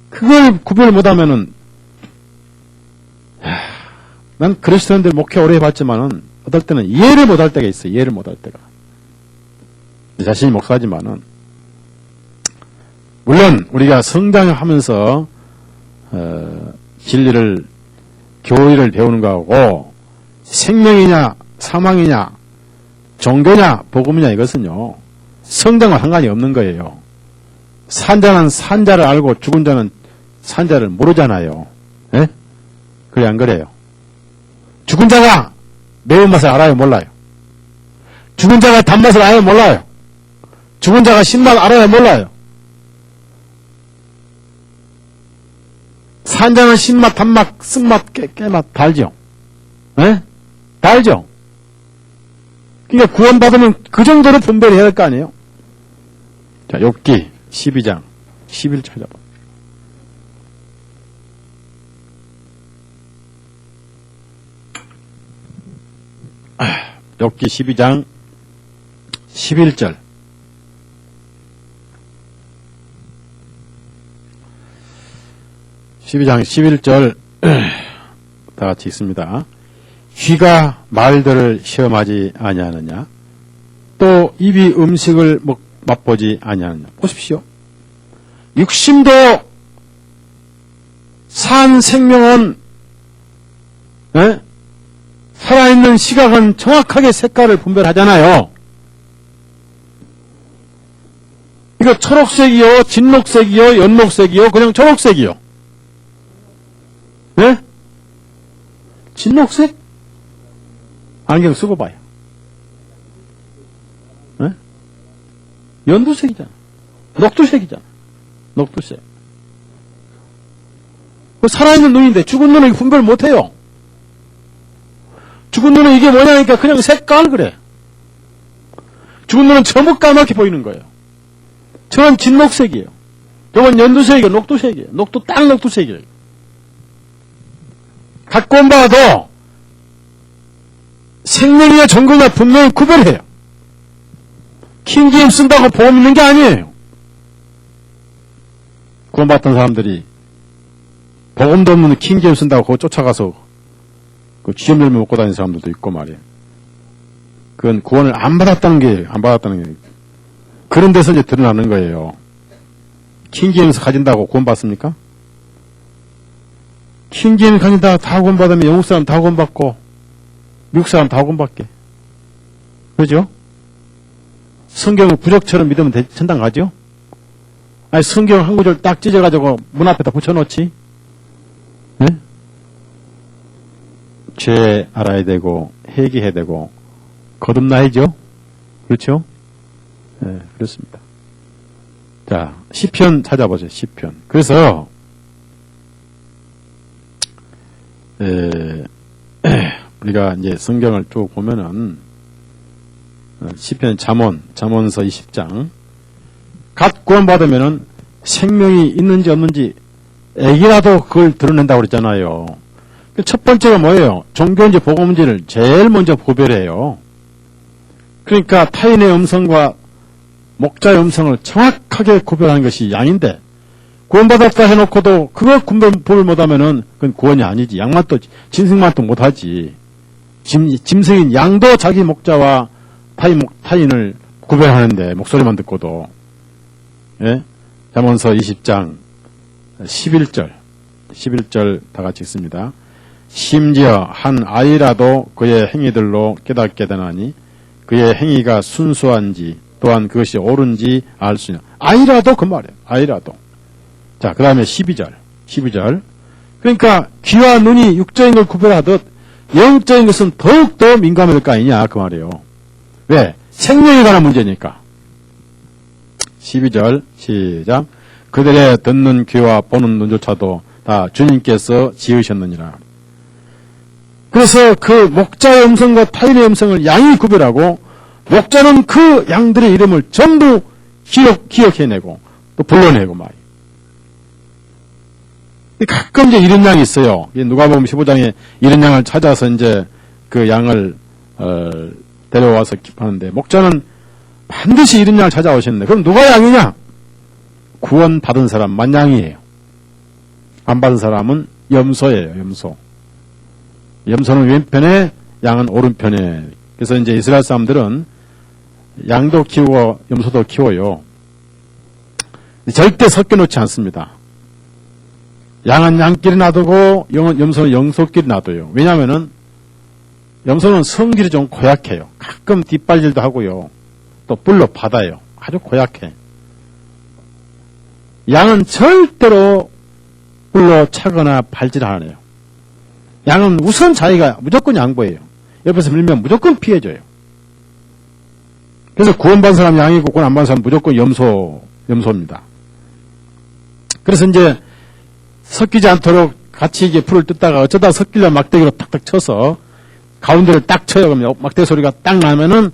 그걸 구별 못하면은, 난 그리스도인들 목회 오래 해봤지만은 어떨 때는 이해를 못할 때가 있어요. 이해를 못할 때가. 내 자신이 목사지만은, 물론 우리가 성장을 하면서 진리를, 교리를 배우는 거하고 생명이냐 사망이냐 종교냐 복음이냐 이것은요 성장과 상관이 없는 거예요. 산자는 산자를 알고 죽은 자는 산자를 모르잖아요. 예? 그래 안 그래요? 죽은 자가 매운맛을 알아요 몰라요? 죽은 자가 단맛을 알아요 몰라요? 죽은 자가 신맛 알아요 몰라요? 산자는 신맛, 단맛, 쓴맛, 깨맛 다 알죠? 예? 다 알죠? 그러니까 구원받으면 그 정도로 분별해야 할 거 아니에요? 자, 욥기 12장 11 찾아봐. 욥기 12장 11절. (12장) 11절 다 같이 읽습니다. 귀가 말들을 시험하지 아니하느냐? 또 입이 음식을 맛보지 아니하느냐? 보십시오. 육신도 산 생명은 살아있는 시각은 정확하게 색깔을 분별하잖아요. 이거 초록색이요, 진녹색이요, 연녹색이요, 그냥 초록색이요. 네? 진녹색? 안경 쓰고 봐요. 네? 연두색이잖아. 녹두색이잖아. 녹두색. 살아있는 눈인데 죽은 눈은 분별 못해요. 죽은 눈은 이게 뭐냐니까 그냥 색깔 그래. 죽은 눈은 전부 까맣게 보이는 거예요. 저건 진녹색이에요. 저건 연두색이에요. 녹두색이에요. 딱 녹두색이에요. 갖고 온 바도 생명이나 정글이나 분명히 구별해요. 킹제임스 쓴다고 보험 있는 게 아니에요. 구원받던 사람들이 복음도 없는 킹제임스 쓴다고 그거 쫓아가서 그 쥐염열매 먹고 다니는 사람들도 있고 말이에요. 그건 구원을 안 받았다는 게, 그런 데서 이제 드러나는 거예요. 킹제임스 가진다고 구원받습니까? 킹제임스 가진다고 다 구원받으면 영국 사람 다 구원받고, 미국 사람 다 구원받게. 그죠? 성경을 부적처럼 믿으면 천당 가죠? 아니, 성경 한 구절 딱 찢어가지고 문 앞에다 붙여놓지? 네? 죄 알아야 되고, 회개해야 되고, 거듭나야죠? 그렇죠? 네, 그렇습니다. 자, 시편 찾아보세요, 시편. 그래서, 우리가 이제 성경을 쭉 보면은, 시편 잠언서 20장, 갓 구원받으면은 생명이 있는지 없는지 애기라도 그걸 드러낸다고 그랬잖아요. 첫 번째가 뭐예요? 종교인지 복음인지를 제일 먼저 구별해요. 그러니까 타인의 음성과 목자의 음성을 정확하게 구별하는 것이 양인데, 구원받았다 해놓고도 그거 구별 못하면은 그건 구원이 아니지. 양만 또 짐승만 또 못하지. 짐승인 양도 자기 목자와 타인을 구별하는데 목소리만 듣고도. 예? 잠언서 20장 11절 다 같이 읽습니다. 심지어 한 아이라도 그의 행위들로 깨닫게 되나니 그의 행위가 순수한지 또한 그것이 옳은지 알 수 있냐. 아이라도 그 말이에요. 아이라도. 자, 그 다음에 12절. 그러니까 귀와 눈이 육적인 걸 구별하듯 영적인 것은 더욱더 민감할 거 아니냐 그 말이에요. 왜? 생명에 관한 문제니까. 12절 시작. 그들의 듣는 귀와 보는 눈조차도 다 주님께서 지으셨느니라. 그래서 그 목자의 음성과 타인의 음성을 양이 구별하고 목자는 그 양들의 이름을 전부 기억해내고 또 불러내고 말이에요. 가끔 이제 이런 양이 있어요. 누가복음 15장에 이런 양을 찾아서 이제 그 양을 데려와서 하는데 목자는 반드시 이런 양을 찾아오셨는데 그럼 누가 양이냐? 구원 받은 사람만 양이에요. 안 받은 사람은 염소예요. 염소. 염소는 왼편에 양은 오른편에. 그래서 이제 이스라엘 사람들은 양도 키우고 염소도 키워요. 절대 섞여 놓지 않습니다. 양은 양끼리 놔두고 염소는 염소끼리 놔둬요. 왜냐하면은 염소는 성질이 좀 고약해요. 가끔 뒷발질도 하고요. 또 불로 받아요. 아주 고약해. 양은 절대로 불로 차거나 발질 안 해요. 양은 우선 자기가 무조건 양보해요. 옆에서 밀면 무조건 피해줘요. 그래서 구원받은 사람 양이고 구원 안 받은 사람 무조건 염소입니다. 그래서 이제 섞이지 않도록 같이 이게 풀을 뜯다가 어쩌다 섞이려 막대기로 탁탁 쳐서 가운데를 딱 쳐요. 그러면 막대 소리가 딱 나면은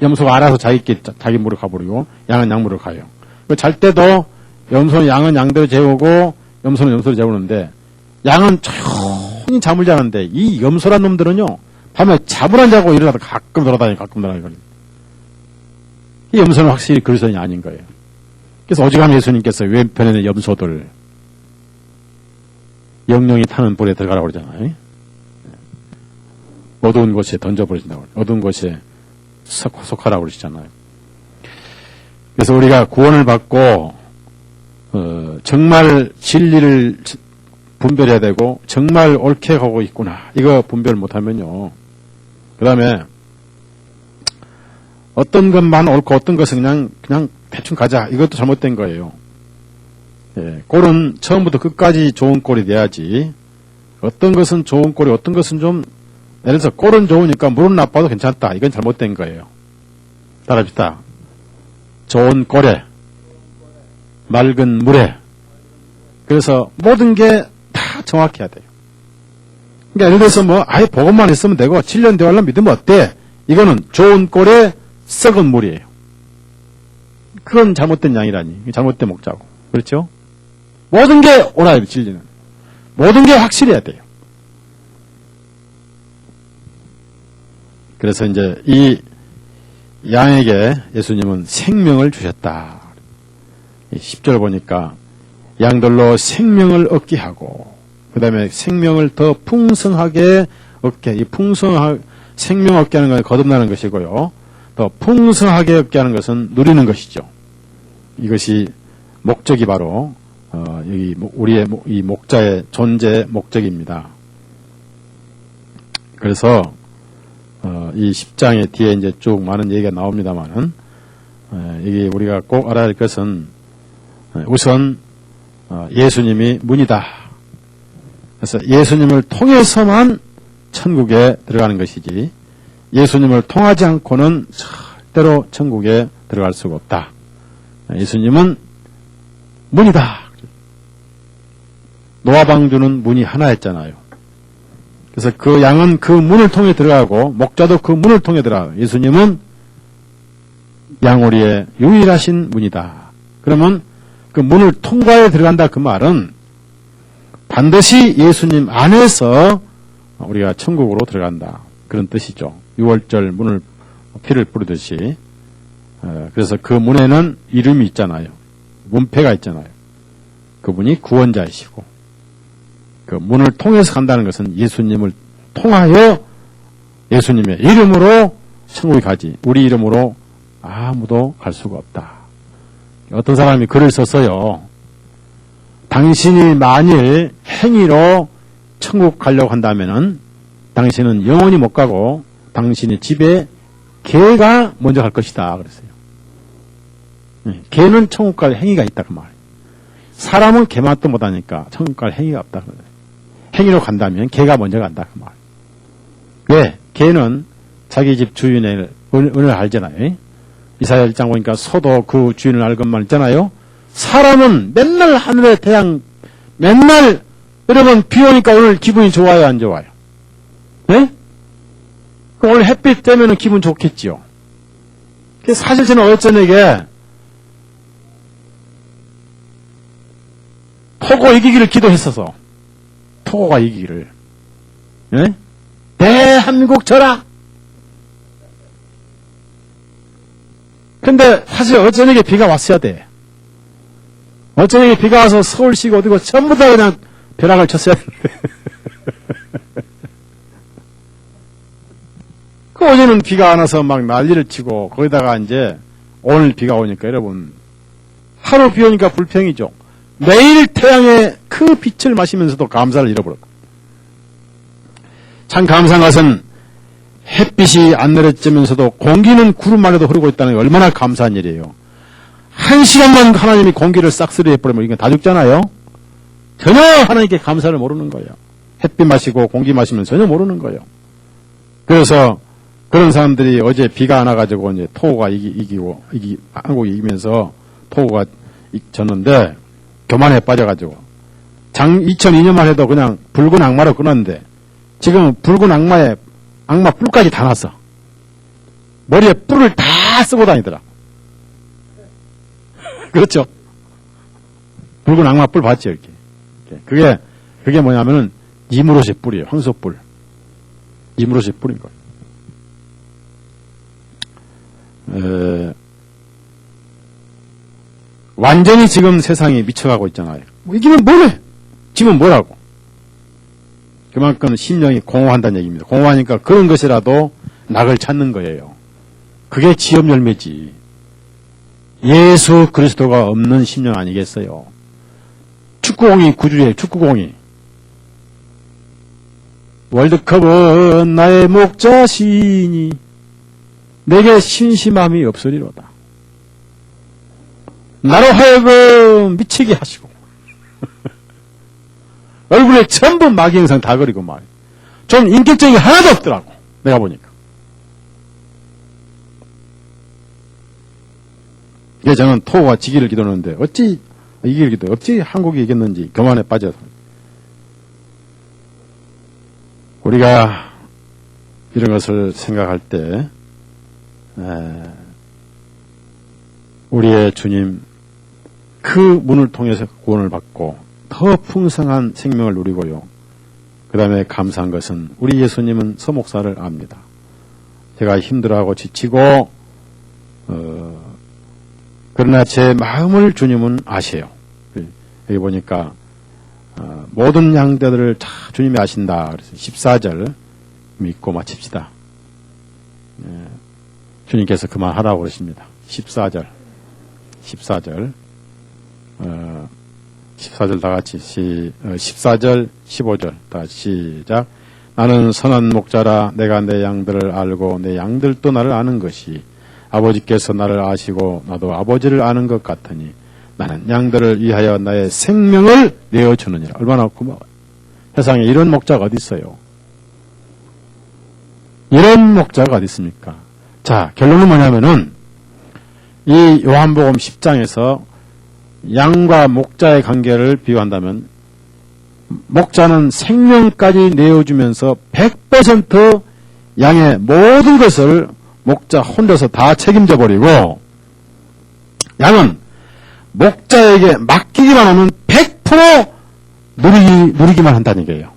염소가 알아서 자기 물을 가버리고 양은 양물을 가요. 잘 때도 염소는 양은 양대로 재우고 염소는 염소로 재우는데 양은 조용히 잠을 자는데 이 염소란 놈들은요 밤에 잠을 안 자고 일어나다 가끔 돌아다니고 이 염소는 확실히 그리스도인이 아닌 거예요. 그래서 오직하면 예수님께서 왼편에는 염소들 영영이 타는 불에 들어가라고 그러잖아요. 어두운 곳에 던져버리신다고 어두운 곳에 속하라고 그러시잖아요. 그래서 우리가 구원을 받고 정말 진리를 분별해야 되고 정말 옳게 하고 있구나 이거 분별 못하면요 그 다음에 어떤 것만 옳고 어떤 것은 그냥 대충 가자 이것도 잘못된 거예요. 예, 꼴은 처음부터 끝까지 좋은 꼴이 돼야지 어떤 것은 좋은 꼴이 어떤 것은 좀 예를 들어서 꼴은 좋으니까 물은 나빠도 괜찮다 이건 잘못된 거예요. 따라합시다. 좋은 꼴에 맑은 물에 그래서 모든 게 다 정확해야 돼요. 그러니까 예를 들어서 뭐 아예 복음만 있으면 되고 7년 대화를 믿으면 어때? 이거는 좋은 꼴에 썩은 물이에요. 그건 잘못된 양이라니. 잘못된 목자고. 그렇죠? 모든 게 옳아요. 진리는. 모든 게 확실해야 돼요. 그래서 이제 이 양에게 예수님은 생명을 주셨다. 10절 보니까 양들로 생명을 얻게 하고 그 다음에 생명을 더 풍성하게 얻게 이 생명 얻게 하는 건 거듭나는 것이고요. 더 풍성하게 얻게 하는 것은 누리는 것이죠. 이것이 목적이 바로 여기 우리의 이 목자의 존재 목적입니다. 그래서 이 10장의 뒤에 이제 쭉 많은 얘기가 나옵니다만은 이게 우리가 꼭 알아야 할 것은 우선 예수님이 문이다. 그래서 예수님을 통해서만 천국에 들어가는 것이지 예수님을 통하지 않고는 절대로 천국에 들어갈 수가 없다. 예수님은 문이다. 노아방주는 문이 하나였잖아요. 그래서 그 양은 그 문을 통해 들어가고 목자도 그 문을 통해 들어가요. 예수님은 양오리의 유일하신 문이다. 그러면 그 문을 통과해 들어간다 그 말은 반드시 예수님 안에서 우리가 천국으로 들어간다. 그런 뜻이죠. 6월절 문을 피를 뿌리듯이. 그래서 그 문에는 이름이 있잖아요. 문패가 있잖아요. 그분이 구원자이시고 그 문을 통해서 간다는 것은 예수님을 통하여 예수님의 이름으로 천국에 가지 우리 이름으로 아무도 갈 수가 없다. 어떤 사람이 글을 썼어요. 당신이 만일 행위로 천국 가려고 한다면은 당신은 영원히 못 가고 당신의 집에 개가 먼저 갈 것이다. 그랬어요. 개는 천국 갈 행위가 있다. 그 말. 사람은 개맛도 못하니까 천국 갈 행위가 없다. 행위로 간다면 개가 먼저 간다. 그 말. 왜? 개는 자기 집 주인의 은을 알잖아요. 이사야 1장 보니까 소도 그 주인을 알 것만 있잖아요. 사람은 맨날 하늘에 태양, 맨날, 여러분, 비 오니까 오늘 기분이 좋아요, 안 좋아요? 네? 그럼 오늘 햇빛 쬐면은 기분 좋겠지요. 사실 저는 어쩌냐게 토고 이기기를 기도했어서, 토고가 이기기를. 예? 대한민국 져라! 근데 사실 어쩌냐게 비가 왔어야 돼. 어쩌냐게 비가 와서 서울시고 어디고 전부 다 그냥 벼락을 쳤어야 돼. 그 어제는 비가 안 와서 막 난리를 치고, 거기다가 이제 오늘 비가 오니까 여러분, 하루 비 오니까 불평이죠. 매일 태양의 그 빛을 마시면서도 감사를 잃어버렸고. 참 감사한 것은 햇빛이 안 내려지면서도 공기는 구름 안에도 흐르고 있다는 게 얼마나 감사한 일이에요. 한 시간만 하나님이 공기를 싹쓸이 해버리면 이건 다 죽잖아요. 전혀 하나님께 감사를 모르는 거예요. 햇빛 마시고 공기 마시면 전혀 모르는 거예요. 그래서 그런 사람들이 어제 비가 안 와가지고 이제 토호가 한국이 이기면서 토호가 졌는데 교만에 빠져가지고 2002년만 해도 그냥 붉은 악마로 끊었는데 지금 붉은 악마 뿔까지 다 났어. 머리에 뿔을 다 쓰고 다니더라. 그렇죠? 붉은 악마 뿔 봤죠, 이렇게. 그게 뭐냐면은 니무롯의 뿔이에요. 황소뿔. 니무롯의 뿔인 거예요. 완전히 지금 세상이 미쳐가고 있잖아요. 이기면 뭐래? 지금 뭐라고? 그만큼 심령이 공허한다는 얘기입니다. 공허하니까 그런 것이라도 낙을 찾는 거예요. 그게 지업 열매지. 예수 그리스도가 없는 심령 아니겠어요? 축구공이 구주예요. 축구공이. 월드컵은 나의 목자시니 내게 심심함이 없으리로다. 나로 하여금 미치게 하시고 얼굴에 전부 마귀 형상 다 그리고 말이에요. 좀 인격적인 게 하나도 없더라고. 내가 보니까. 이게 저는 토와 지기를 기도하는데 어찌 이기를 기도 어찌 한국이 이겼는지 교만에 빠져서 우리가 이런 것을 생각할 때 우리의 주님 그 문을 통해서 구원을 받고 더 풍성한 생명을 누리고요. 그 다음에 감사한 것은 우리 예수님은 서목사를 압니다. 제가 힘들어하고 지치고 그러나 제 마음을 주님은 아세요. 여기 보니까 모든 양떼들을 다 주님이 아신다. 그래서 14절 믿고 마칩시다. 주님께서 그만하라고 그러십니다. 14절 14절 다 같이 14절 15절 다 시작. 나는 선한 목자라 내가 내 양들을 알고 내 양들도 나를 아는 것이 아버지께서 나를 아시고 나도 아버지를 아는 것 같으니 나는 양들을 위하여 나의 생명을 내어주느니라. 얼마나 고마워요. 세상에 이런 목자가 어디 있어요? 이런 목자가 어디 있습니까? 자, 결론은 뭐냐면은 이 요한복음 10장에서 양과 목자의 관계를 비유한다면 목자는 생명까지 내어주면서 100% 양의 모든 것을 목자 혼자서 다 책임져 버리고 양은 목자에게 맡기기만 하면 100% 누리기만 한다는 얘기예요.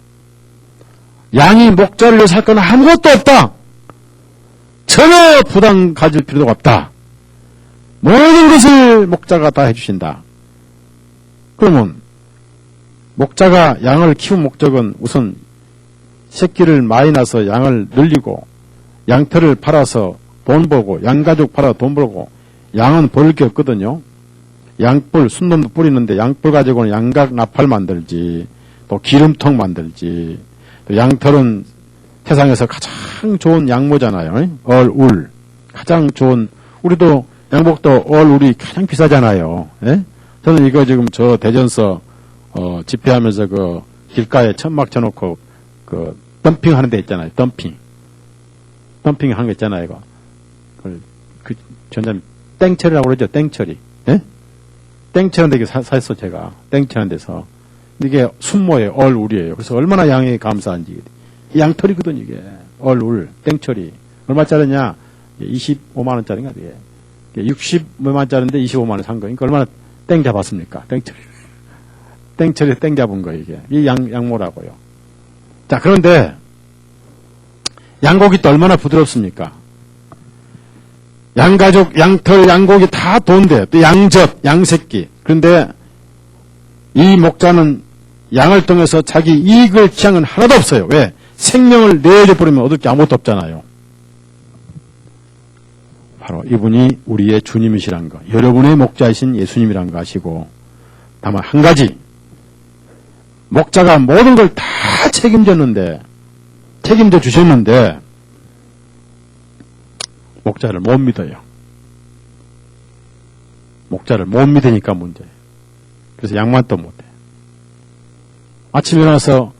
양이 목자를 위해서 할 건 아무것도 없다. 전혀 부담 가질 필요가 없다. 모든 것을 목자가 다 해주신다. 그러면 목자가 양을 키운 목적은 우선 새끼를 많이 낳아서 양을 늘리고 양털을 팔아서 돈 벌고 양가죽 팔아 돈 벌고 양은 벌 게 없거든요. 양뿔, 순놈도 뿌리는데 양뿔 가지고는 양각 나팔 만들지 또 기름통 만들지 또 양털은 세상에서 가장 좋은 양모잖아요. 얼울 가장 좋은 우리도 양복도 얼울이 가장 비싸잖아요. 예? 저는 이거 지금 저 대전서 집회하면서 그 길가에 천막 쳐놓고 그 덤핑 하는 데 있잖아요. 덤핑 하는 거 있잖아요. 이거 그 전자는 땡처리라고 그러죠. 땡처리. 예? 땡채는 데게 샀어, 제가. 땡채는 데서. 이게 순모예요. 얼울이에요. 그래서 얼마나 양이 감사한지. 양털이거든, 이게. 얼울, 땡철이. 얼마짜리냐? 25만원짜리인가, 이게. 60만원짜리인데 25만원 산 거니까 얼마나 땡 잡았습니까? 땡철이. 땡철이 땡 잡은 거, 이게. 이 양모라고요. 자, 그런데, 양고기 또 얼마나 부드럽습니까? 양가죽, 양털, 양고기 다 돈대. 또 양젖, 양새끼. 그런데 이 목자는 양을 통해서 자기 이익을 취한 건 하나도 없어요. 왜? 생명을 내어줘 버리면 얻을 게 아무것도 없잖아요. 바로 이분이 우리의 주님이시란 거. 여러분의 목자이신 예수님이란 거 아시고, 다만 한 가지. 목자가 모든 걸 다 책임져 주셨는데, 목자를 못 믿어요. 목자를 못 믿으니까 문제예요. 그래서 양만 또 못해. 아침에 일어나서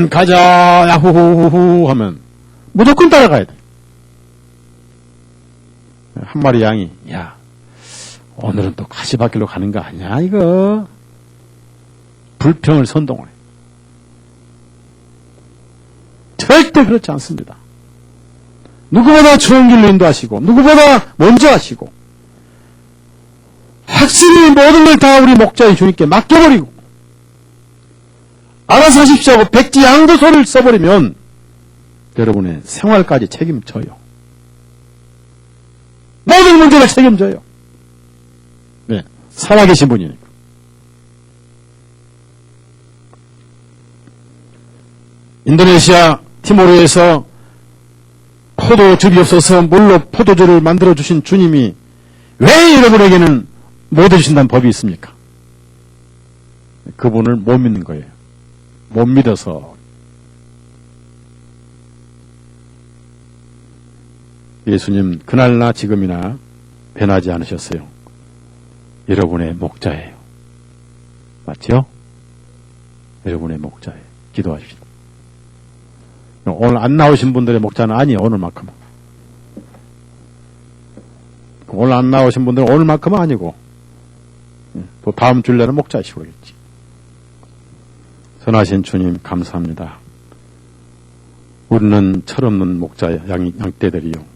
가자 야후후후 하면 무조건 따라가야 돼. 한 마리 양이 야 오늘은 또 가시밭길로 가는 거 아니야 이거. 불평을 선동을 해. 절대 그렇지 않습니다. 누구보다 좋은 길로 인도하시고 누구보다 먼저 하시고 확실히 모든 걸 다 우리 목자인 주님께 맡겨버리고 알아서 하십시오 하고 백지양도소를 써버리면 여러분의 생활까지 책임져요. 모든 문제를 책임져요. 네, 살아계신 분이니까. 인도네시아 티모르에서 포도즙이 없어서 물로 포도주를 만들어주신 주님이 왜 여러분에게는 못 해주신다는 법이 있습니까? 그분을 못 믿는 거예요. 못 믿어서. 예수님 그날나 지금이나 변하지 않으셨어요. 여러분의 목자예요. 맞죠? 여러분의 목자예요. 기도하십시오. 오늘 안 나오신 분들의 목자는 아니에요. 오늘만큼은. 오늘 안 나오신 분들은 오늘만큼은 아니고 또 다음 주일날은 목자이시고 그러겠지. 선하신 주님 감사합니다. 우리는 철없는 목자 양떼들이요.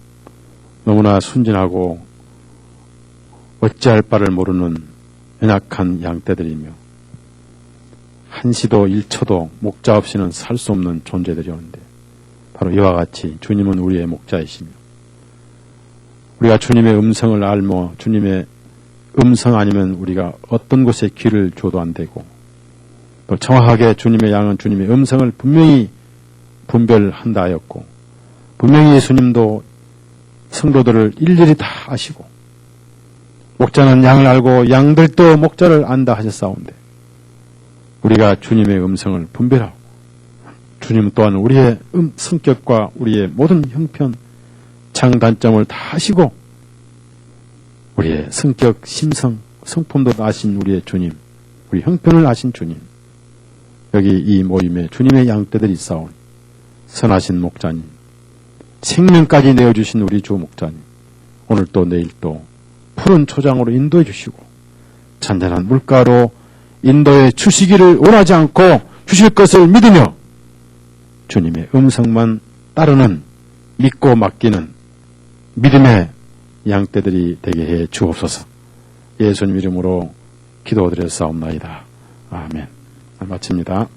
너무나 순진하고 어찌할 바를 모르는 연약한 양떼들이며 한시도 일초도 목자 없이는 살 수 없는 존재들이었는데 바로 이와 같이 주님은 우리의 목자이시며 우리가 주님의 음성을 알며 주님의 음성 아니면 우리가 어떤 곳에 귀를 줘도 안 되고 또 정확하게 주님의 양은 주님의 음성을 분명히 분별한다 하였고 분명히 예수님도 성도들을 일일이 다 아시고 목자는 양을 알고 양들도 목자를 안다 하셨사온데 우리가 주님의 음성을 분별하고 주님 또한 우리의 성격과 우리의 모든 형편, 장단점을 다 아시고 우리의 성격, 심성, 성품도 아신 우리의 주님, 우리 형편을 아신 주님, 여기 이 모임에 주님의 양떼들이 있사오니 선하신 목자님, 생명까지 내어주신 우리 주 목자님, 오늘 또 내일 또 푸른 초장으로 인도해 주시고 잔잔한 물가로 인도해 주시기를 원하지 않고 주실 것을 믿으며 주님의 음성만 따르는 믿고 맡기는 믿음의 양떼들이 되게 해 주옵소서. 예수님 이름으로 기도드렸사옵나이다. 아멘. 마칩니다.